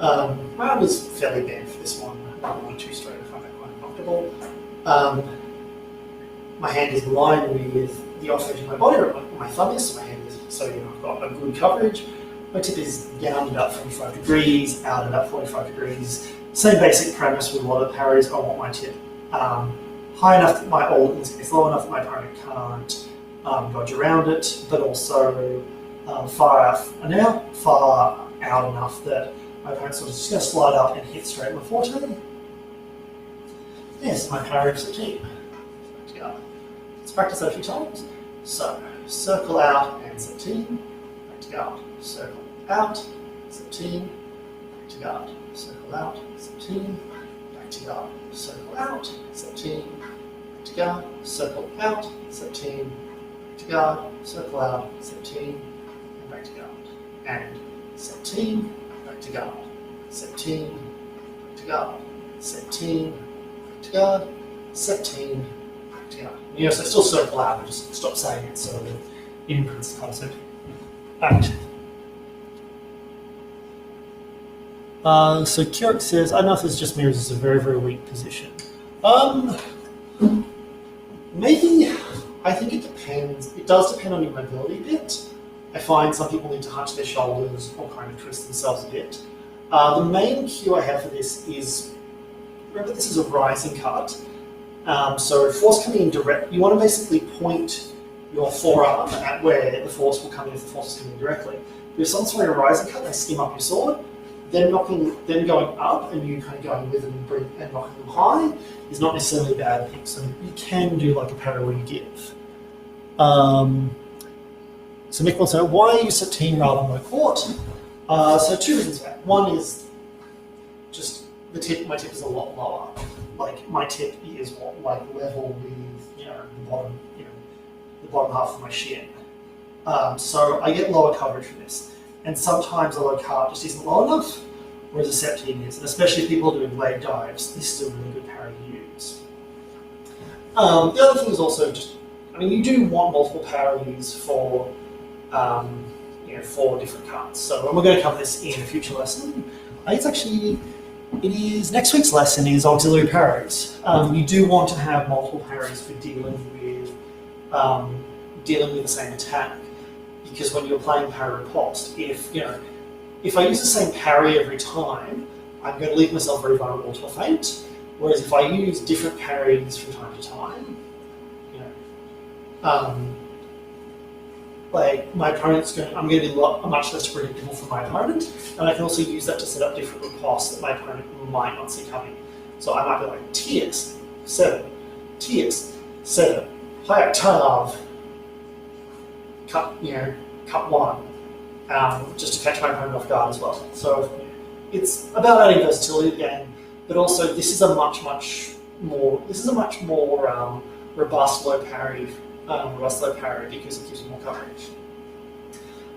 Speaker 1: My arm is fairly bent for this one. I don't want too straight, I find that quite uncomfortable. My hand is in line with the off edge of my body, or my thumb is, so my hand is, so I've got a good coverage. My tip is down and up 45 degrees, out and up 45 degrees. Same basic premise with a lot of parries. I want my tip high enough that it's low enough that my opponent can't dodge around it, but also far out enough that my opponent's sort of just going to slide up and hit straight in the forte. Yes, my parry septime. Let's practice that a few times. So, circle out and septine, back to guard. Circle out, septine, back to guard. Circle out, septine, back to guard. Circle out, septine, back to guard. Circle out, septine, back to guard. Circle out, septine, and back to guard. And septine, back to guard. Septine, back to guard. Septine, back to guard. Septine, back to guard. You know, so still circle out, but just stop saying it so that it imprints the concept. Right. So Keurig says, I don't know if this just mirrors as a very, very weak position. Maybe, I think it depends. It does depend on your mobility a bit. I find some people need to hunch their shoulders or kind of twist themselves a bit. The main cue I have for this is, remember this is a rising cut. So force coming in direct, you want to basically point your forearm at where the force will come in if the force is coming in directly. But if someone's throwing a rising cut, they skim up your sword, then going up and you kind of going with them and knocking them high is not necessarily a bad thing. So you can do like a parry where you give. So Mick wants to know, why use a team rather than low court? So two reasons for that. One is just my tip is a lot lower. Like my tip is like level with the bottom half of my shin. So I get lower coverage from this. And sometimes a low cart just isn't low enough, whereas a septine is. And especially if people are doing leg dives, this is a really good parry to use. The other thing is also just, you do want multiple parries for, for different cards. So we're going to cover this in a future lesson. Next week's lesson is auxiliary parries. You do want to have multiple parries for dealing with the same attack. Because when you're playing parry repost, if I use the same parry every time, I'm going to leave myself very vulnerable to a feint. Whereas if I use different parries from time to time, my opponent's I'm going to be much less predictable for my opponent, and I can also use that to set up different reposts that my opponent might not see coming. So I might be like TX 7, TX 7, high octave. Cut one, just to catch my opponent off guard as well. So it's about adding versatility again, but also this is a much more robust low parry because it gives you more coverage.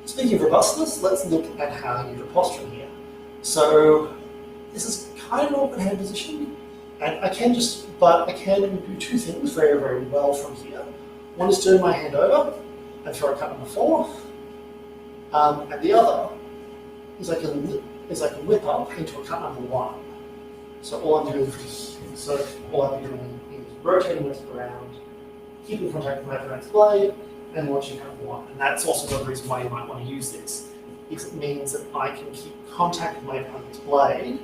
Speaker 1: Speaking of robustness, let's look at how you repost from here. So this is kind of an awkward hand position, and I can do two things very, very well from here. One is turn my hand over and throw a cut number 4, and the other is I can whip up into a cut number 1. So all I'm doing is rotating with the ground, keeping contact with my opponent's blade, and launching cut number 1. And that's also the reason why you might want to use this, because it means that I can keep contact with my opponent's blade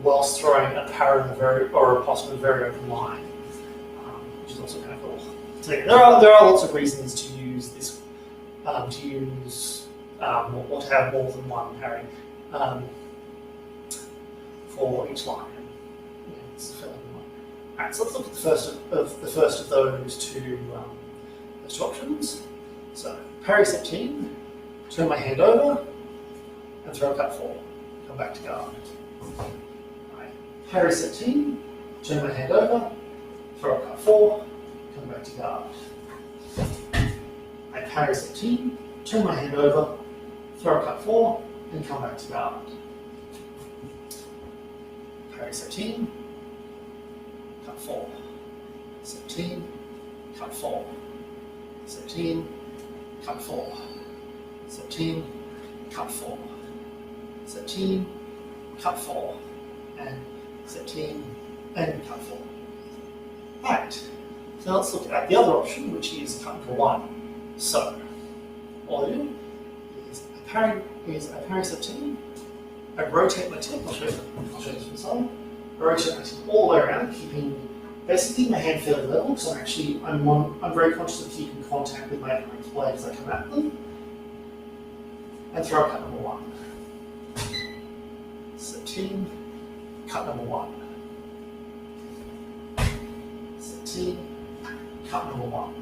Speaker 1: whilst throwing a parry or a riposte in a very open line, which is also kind of cool. So yeah, there are lots of reasons to use this, or to have more than one parry for each line. It's a fairly good one. Alright, so let's look at the first of those two options. So parry septine, turn my hand over, and throw a cut 4. Come back to guard. Alright, parry septine, turn my hand over, throw a cut 4. Come back to guard. I parry septine, turn my hand over, throw a cut 4, and come back to guard. Parry septine, cut 4. Septine, cut 4. Septine, cut 4. Septine, cut 4. Septine, cut 4. And septine, and cut 4. Right. Now let's look at the other option, which is cut number 1. So, all I do is I parry septine, I rotate my tip, I'll show you this from the side. I rotate my tip all the way around, keeping basically my hand fairly level, so I'm very conscious of keeping contact with my opponent's blade as I come at them. And throw cut number 1. Septine, cut number 1. Septine, cut number 1.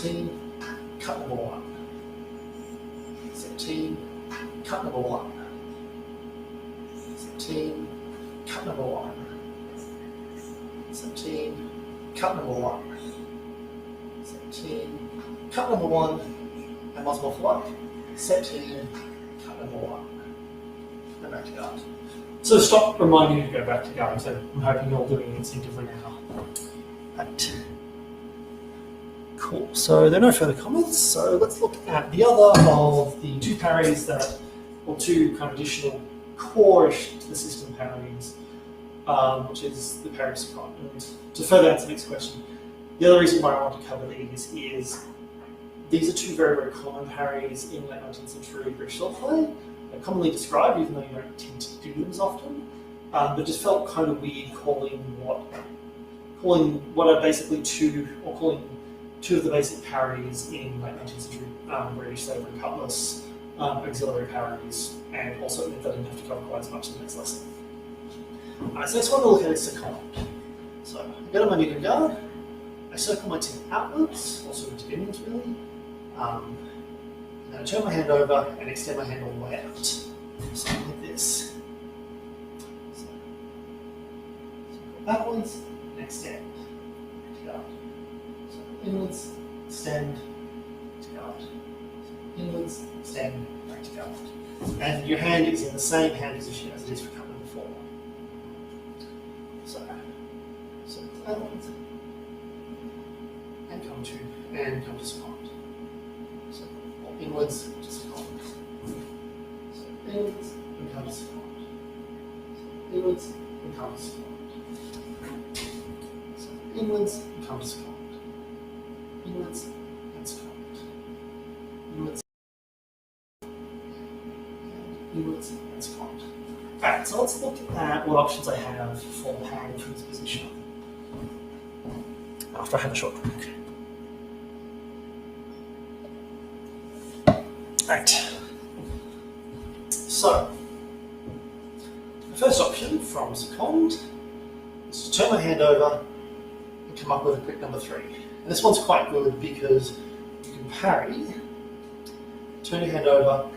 Speaker 1: 17, cut number 1. 17, cut number 1. 17, cut number 1. 17, cut number 1. 17, cut number 1, and once more for luck. 17, cut number 1. And back to guard. So stop reminding you to go back to guard, so I'm hoping you're all doing it instinctively now. Right. Cool, so there are no further comments, so let's look at the other of the two parries that, or two kind of additional core-ish to the system parries, which is the parry second. And to further answer the next question, the other reason why I want to cover these are two very, very common parries in late 19th century British sword play. They're commonly described, even though you don't tend to do them as often, but just felt kind of weird calling what are basically two of the basic parries in late 19th century British sabre and cutlass auxiliary parries, and also that I didn't have to cover quite as much in the next lesson. Alright, so next one we'll look at is second. So I get on my knee guard, I circle my tip outwards, also into inwards really. And I turn my hand over and extend my hand all the way out. Something like this. So go backwards and extend to guard. So inwards, extend to guard. So inwards, extend, back to guard. And your hand is in the same hand position as it is for cut number 4. So outwards and come to second. So inwards to second. So inwards and come to second. So inwards and come to second. So inwards and come to second. Inwards and second. Inwards and inwards and second. Alright, so let's look at what options I have for parrying from this position after I have a short break. Right. So, the first option from second is to turn my hand over and come up with a quick number 3. And this one's quite good because you can parry, turn your hand over,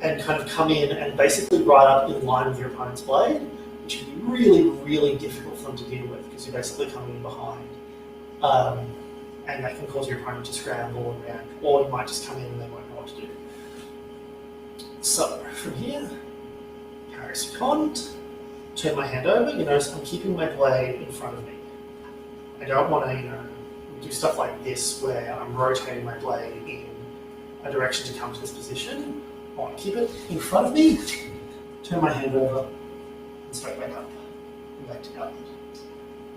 Speaker 1: and kind of come in and basically right up in line with your opponent's blade, which can be really, really difficult for them to deal with because you're basically coming in behind. And that can cause your opponent to scramble and react, or you might just come in and they won't know what to do. So, from here, parry second, turn my hand over, you notice I'm keeping my blade in front of me. I don't want to, do stuff like this where I'm rotating my blade in a direction to come to this position. I want to keep it in front of me, turn my hand over, and straight back up, and back to guard.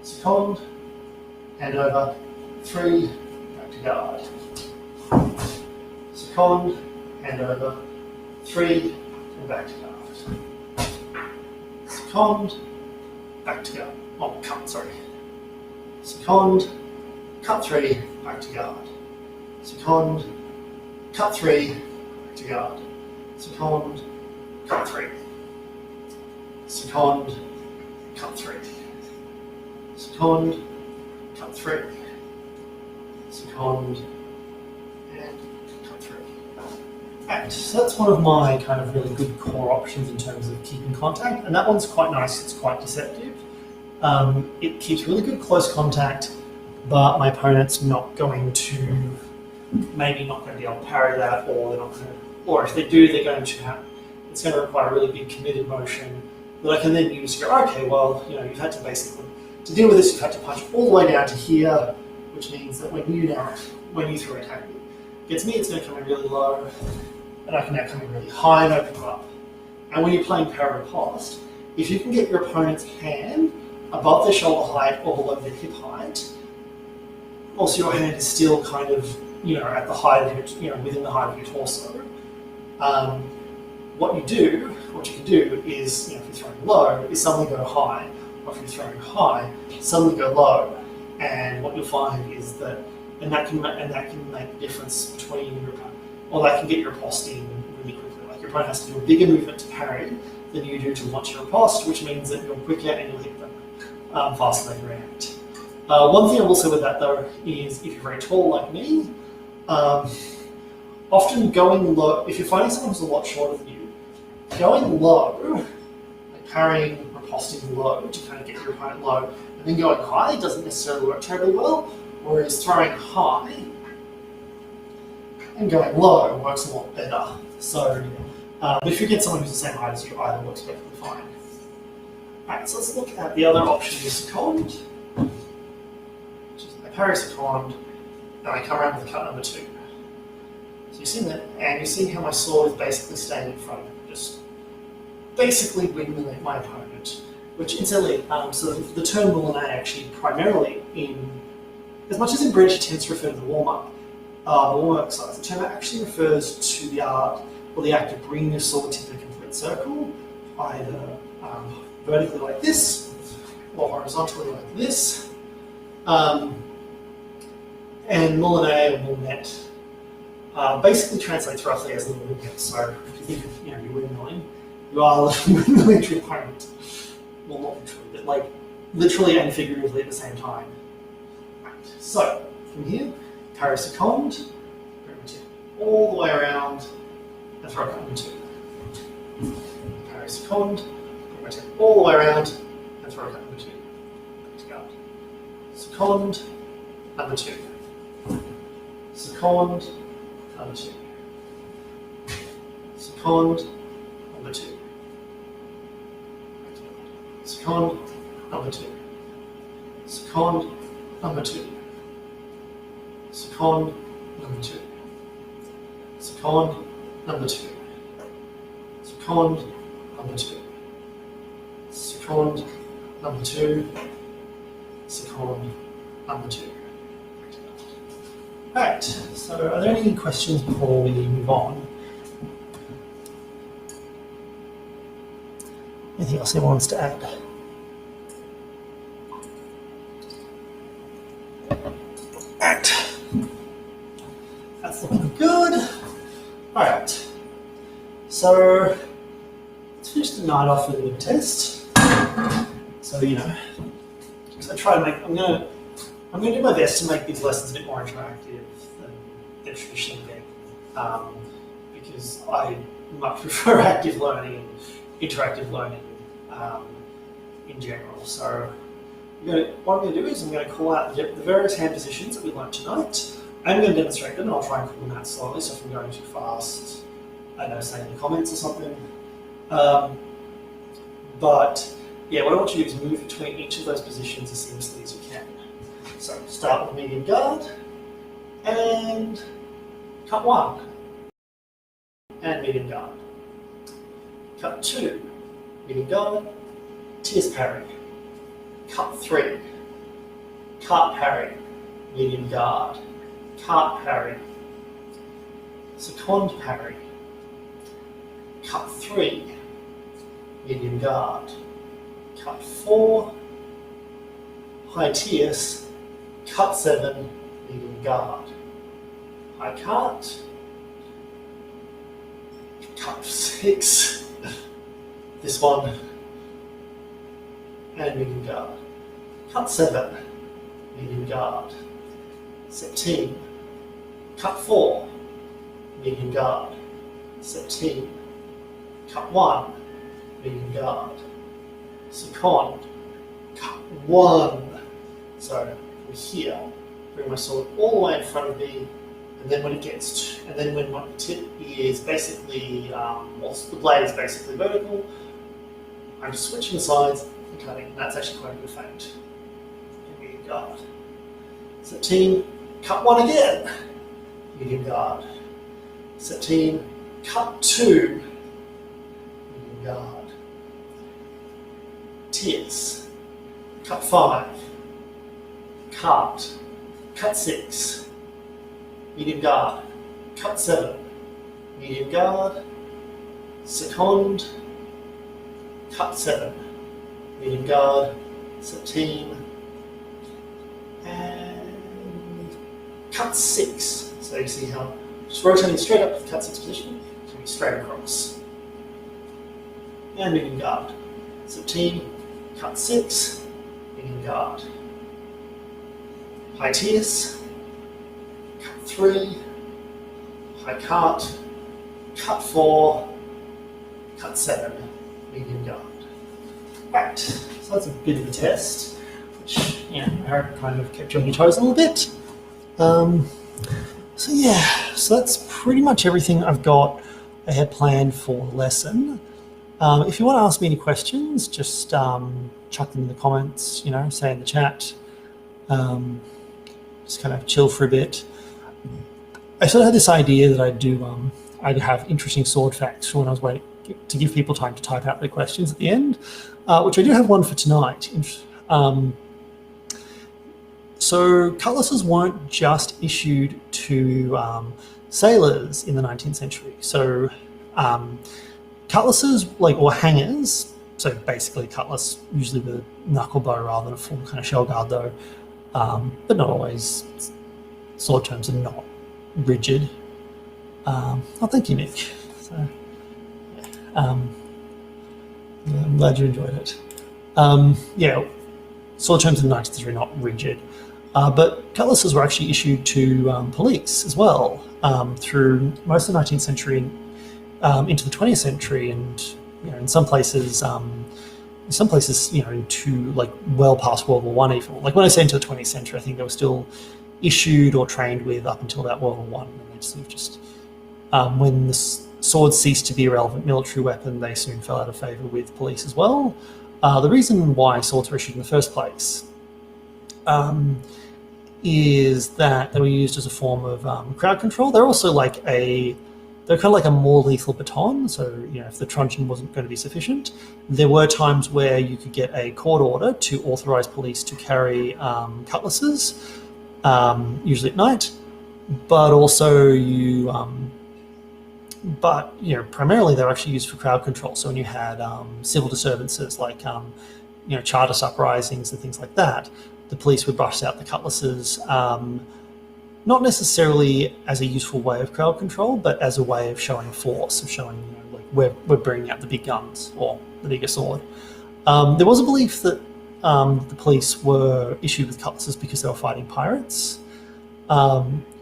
Speaker 1: Second, hand over, 3, back to guard. Second, hand over, 3, and back to guard. Second, back to guard. Oh, cut, sorry. Second, cut 3, back to guard. Second, cut 3, back to guard. Second, cut 3. Second, cut 3. Second, cut 3. Second, and cut 3. Right, so that's one of my kind of really good core options in terms of keeping contact, and that one's quite nice, it's quite deceptive. It keeps really good close contact, but my opponent's not going to, maybe not going to be able to parry that, or they're not going to, or if they do, they're going to have, it's going to require a really big committed motion that I can then use to go, okay, well, you've had to basically, to deal with this, you've had to punch all the way down to here, which means that when you throw a attack, against me, it's going to come in really low, and I can now come in really high and open up. And when you're playing parry repost, if you can get your opponent's hand above their shoulder height or below their hip height, also your hand is still kind of, at the height of your, within the height of your torso, what you can do is, if you're throwing low, is suddenly go high, or if you're throwing high, suddenly go low. And what you'll find is that, and that can make the difference between your opponent, or that can get your reposting really quickly. Like your opponent has to do a bigger movement to parry than you do to launch your riposte, which means that you're quicker and you'll hit them faster than you react. One thing I will say with that though is if you're very tall like me, often going low, if you're finding someone who's a lot shorter than you, going low, like parrying, reposting low to kind of get your opponent low, and then going high doesn't necessarily work terribly well, whereas throwing high and going low works a lot better. So if you get someone who's the same height as you, either works perfectly fine. Alright, so let's look at the other option, is second. I parry second, and I come around with cut number 2. So you see that, and you see how my sword is basically staying in front of me, just basically windmilling my opponent. Which incidentally, so the term moulinet actually primarily as much as in British it tends to refer to the warm-up, the warm-up exercise, the term actually refers to the art or the act of bringing your sword to the complete circle, either vertically like this, or horizontally like this. And moulinet or moulinet basically translates roughly as little windmill. So if you think of your windmilling, you are windmilling to your opponent. Well, not literally, but like literally and figuratively at the same time. Right. So from here, parry second, bring my tip all the way around, and throw cut number 2. Parry second, bring my tip all the way around, and throw cut number 2. Back to guard. Second, number 2. Second, number 2. Second, number 2. Second, number 2. Second, number 2. Second, number 2. Second, number 2. Second, number 2. Second, number 2. Second, number 2. Alright, so are there any questions before we move on? Anything else anyone wants to add? Alright. That's looking good. Alright. So let's finish the night off with a little test. So I try to make I'm gonna do my best to make these lessons a bit more interactive than they've traditionally been. Because I much prefer active learning and interactive learning in general. So what I'm going to do is I'm going to call out the various hand positions that we learned tonight. I'm going to demonstrate them and I'll try and call them out slowly, so if I'm going too fast, I know, say in the comments or something. But yeah, what I want you to do is move between each of those positions as seamlessly as you can. So start with medium guard and cut 1 and medium guard. Cut 2, medium guard, tierce parry. Cut 3, cut parry, medium guard, cut parry, second parry, cut 3, medium guard, cut 4, high tierce, cut 7, medium guard, high cut, cut 6, this one, and medium guard. Cut 7, medium guard. Septime. Cut 4, medium guard. Septime. Cut 1, medium guard. Second. Cut 1. So from here, bring my sword all the way in front of me, and then when my tip is basically, the blade is basically vertical, I'm switching sides and cutting, and that's actually quite a good feint. Medium guard. Septime, cut 1 again. Medium guard. Septime, cut 2. Medium guard. Tierce, cut 5. Cut. Cut 6. Medium guard. Cut 7. Medium guard. Second. Cut 7. Medium guard. Septime. And cut 6. So you see how just rotating straight up to the cut 6 position, coming straight across. And medium guard. Septime. Cut 6. Medium guard. high tierce, cut 3, high cut 4, cut 7, medium guard. Right, so that's a bit of a test, which, I hope kind of kept you on your toes a little bit. So that's pretty much everything I've got ahead planned for the lesson. If you want to ask me any questions, just chuck them in the comments, say in the chat. Just kind of chill for a bit. I sort of had this idea that I'd have interesting sword facts when I was waiting to give people time to type out their questions at the end, which I do have one for tonight. So cutlasses weren't just issued to sailors in the 19th century. So cutlasses, or hangers, so basically cutlass, usually with a knuckle bow rather than a full kind of shell guard though, but not always. Sword terms are not rigid. Thank you, Nick. So, I'm glad you enjoyed it. Sword terms in the 19th century are not rigid. But cutlasses were actually issued to police as well through most of the 19th century into the 20th century, and in some places, into well past World War I even. Like when I say into the 20th century, I think they were still issued or trained with up until about World War I, and they sort of just when the swords ceased to be a relevant military weapon, they soon fell out of favour with police as well. The reason why swords were issued in the first place is that they were used as a form of crowd control. They're also they're kind of like a more lethal baton. So, if the truncheon wasn't going to be sufficient, there were times where you could get a court order to authorize police to carry cutlasses, usually at night, but also primarily they're actually used for crowd control. So when you had civil disturbances like, Chartist uprisings and things like that, the police would bust out the cutlasses, not necessarily as a useful way of crowd control, but as a way of showing force, of showing, we're bringing out the big guns or the bigger sword. There was a belief that the police were issued with cutlasses because they were fighting pirates,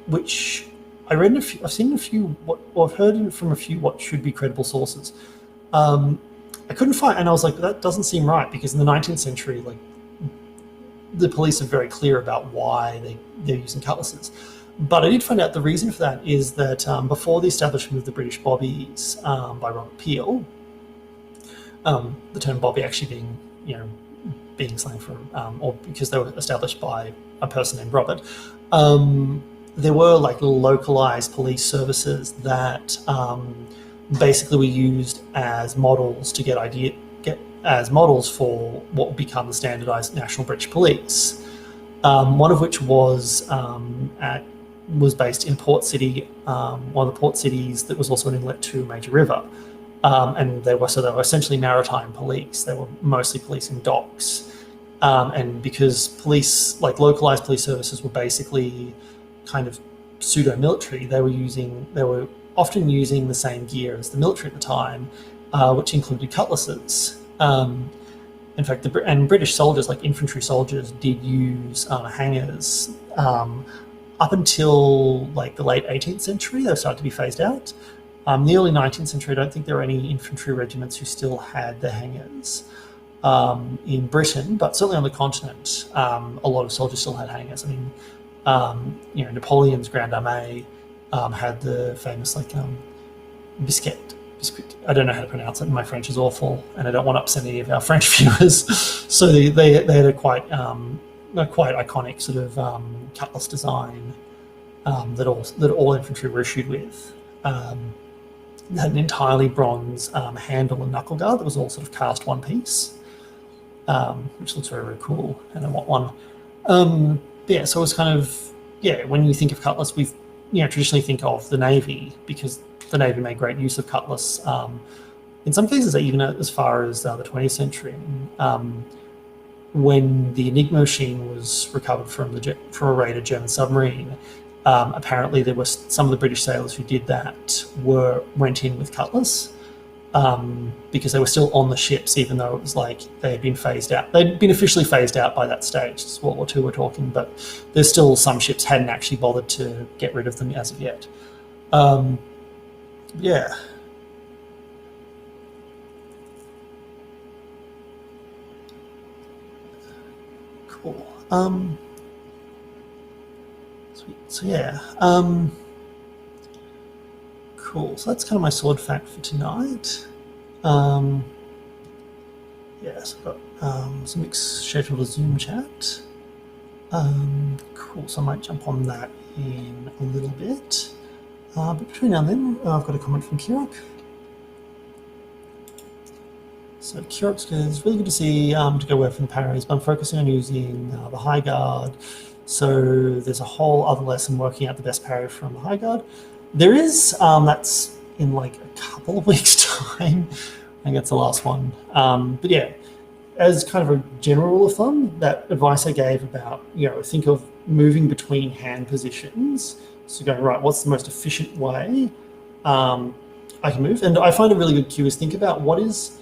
Speaker 1: which I read I've seen a few, I've heard from a few what should be credible sources. I couldn't find, and I was like, that doesn't seem right, because in the 19th century, the police are very clear about why they're using cutlasses. But I did find out the reason for that is that before the establishment of the British bobbies by Robert Peel, the term bobby actually being slang for, or because they were established by a person named Robert, there were localized police services that basically were used as models to get as models for what would become the standardized national British police. One of which was based in Port City, one of the port cities that was also an inlet to a major river. And they were essentially maritime police. They were mostly policing docks. And because police, localized police services, were basically kind of pseudo-military, they were often using the same gear as the military at the time, which included cutlasses. In fact, British soldiers, like infantry soldiers, did use hangers up until the late 18th century. They started to be phased out. In the early 19th century, I don't think there were any infantry regiments who still had the hangers in Britain, but certainly on the continent, a lot of soldiers still had hangers. I mean, Napoleon's Grand Armée had the famous biscuit. I don't know how to pronounce it, and my French is awful, and I don't want to upset any of our French viewers. So they had a quite iconic sort of cutlass design that all infantry were issued with. It had an entirely bronze handle and knuckle guard that was all sort of cast one piece, which looks very, very cool, and I want one. So it was kind of, when you think of cutlass, we traditionally think of the Navy, because the Navy made great use of cutlass. In some cases, even as far as the 20th century. When the Enigma machine was recovered from a raided German submarine, apparently there were some of the British sailors who did that went in with cutlass. because they were still on the ships, even though it was like they had been phased out. They'd been officially phased out by that stage. It's World War II we're talking, but there's still some ships hadn't actually bothered to get rid of them as of yet. Yeah. Cool. Sweet. So yeah. Cool. So that's kind of my sword fact for tonight. Yeah, so I've got some scheduled a Zoom chat. Cool. So I might jump on that in a little bit. But between now and then, I've got a comment from Kirok. So Kirok says, really good to see to go away from the parries, but I'm focusing on using the high guard. So there's a whole other lesson working out the best parry from the high guard. There is, that's in like a couple of weeks' time. I think that's the last one. But yeah, as kind of a general rule of thumb, that advice I gave about, think of moving between hand positions. So going, right, what's the most efficient way I can move? And I find a really good cue is think about what is,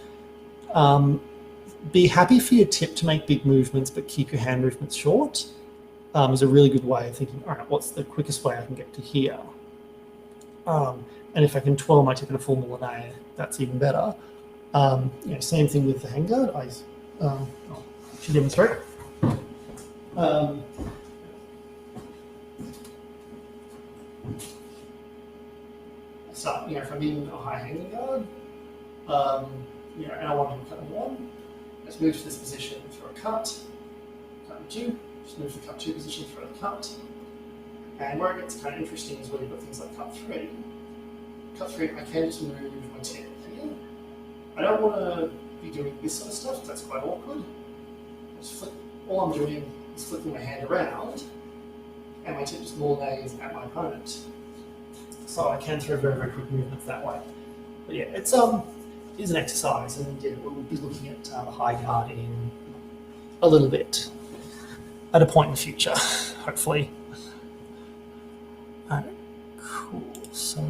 Speaker 1: be happy for your tip to make big movements, but keep your hand movements short is a really good way of thinking, all right, what's the quickest way I can get to here? And if I can twirl my tip in a full Milanese, that's even better. Same thing with the handguard. I should demonstrate. So, if I'm in a high hanging guard, and I want to cut them one, just move to this position for a cut two, just move to cut two position for a cut. And where it gets kind of interesting is when you've got things like cut three. Cut three, I can just move my tip here. I don't want to be doing this sort of stuff because that's quite awkward. All I'm doing is flipping my hand around, and my tip just more lays at my opponent. So I can throw very, very quick movements that way. But yeah, it's is an exercise, and yeah, we'll be looking at the high guard in a little bit at a point in the future, hopefully. Alright, cool. So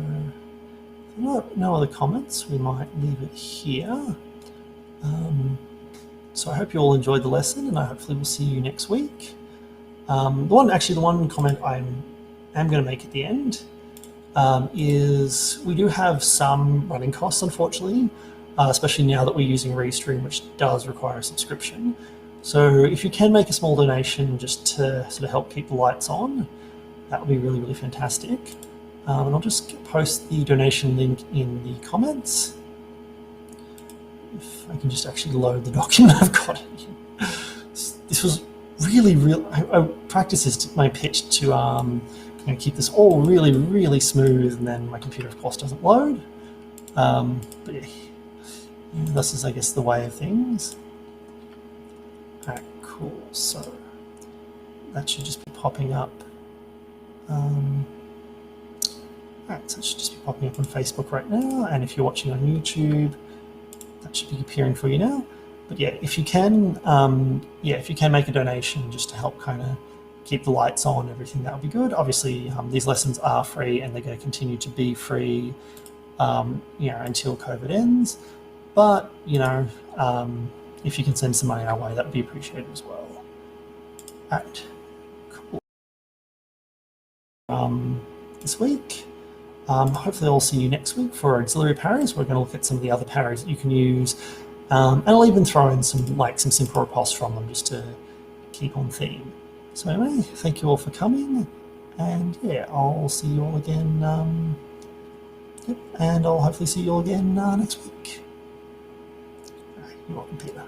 Speaker 1: no other comments. We might leave it here. So I hope you all enjoyed the lesson, and I hopefully will see you next week. The one comment I am going to make at the end is we do have some running costs, unfortunately, especially now that we're using Restream, which does require a subscription. So if you can make a small donation just to sort of help keep the lights on, that would be really, really fantastic. And I'll just post the donation link in the comments. If I can just actually load the document I've got it. This was really, I practiced this, my pitch to keep this all really, really smooth, and then my computer, of course, doesn't load. But yeah, this is, I guess, the way of things. Alright, cool. So that should just be popping up. Alright, so it should just be popping up on Facebook right now, and if you're watching on YouTube, that should be appearing for you now. But yeah, if you can, make a donation just to help kind of keep the lights on, everything, that would be good. Obviously, these lessons are free, and they're going to continue to be free, until COVID ends. But if you can send some money our way, that would be appreciated as well. All right, cool. This week, hopefully I'll see you next week for auxiliary parries. We're going to look at some of the other parries that you can use, and I'll even throw in some simple riposte from them just to keep on theme. So anyway, thank you all for coming, and yeah, I'll see you all again. And I'll hopefully see you all again next week. All right, you're welcome, Peter.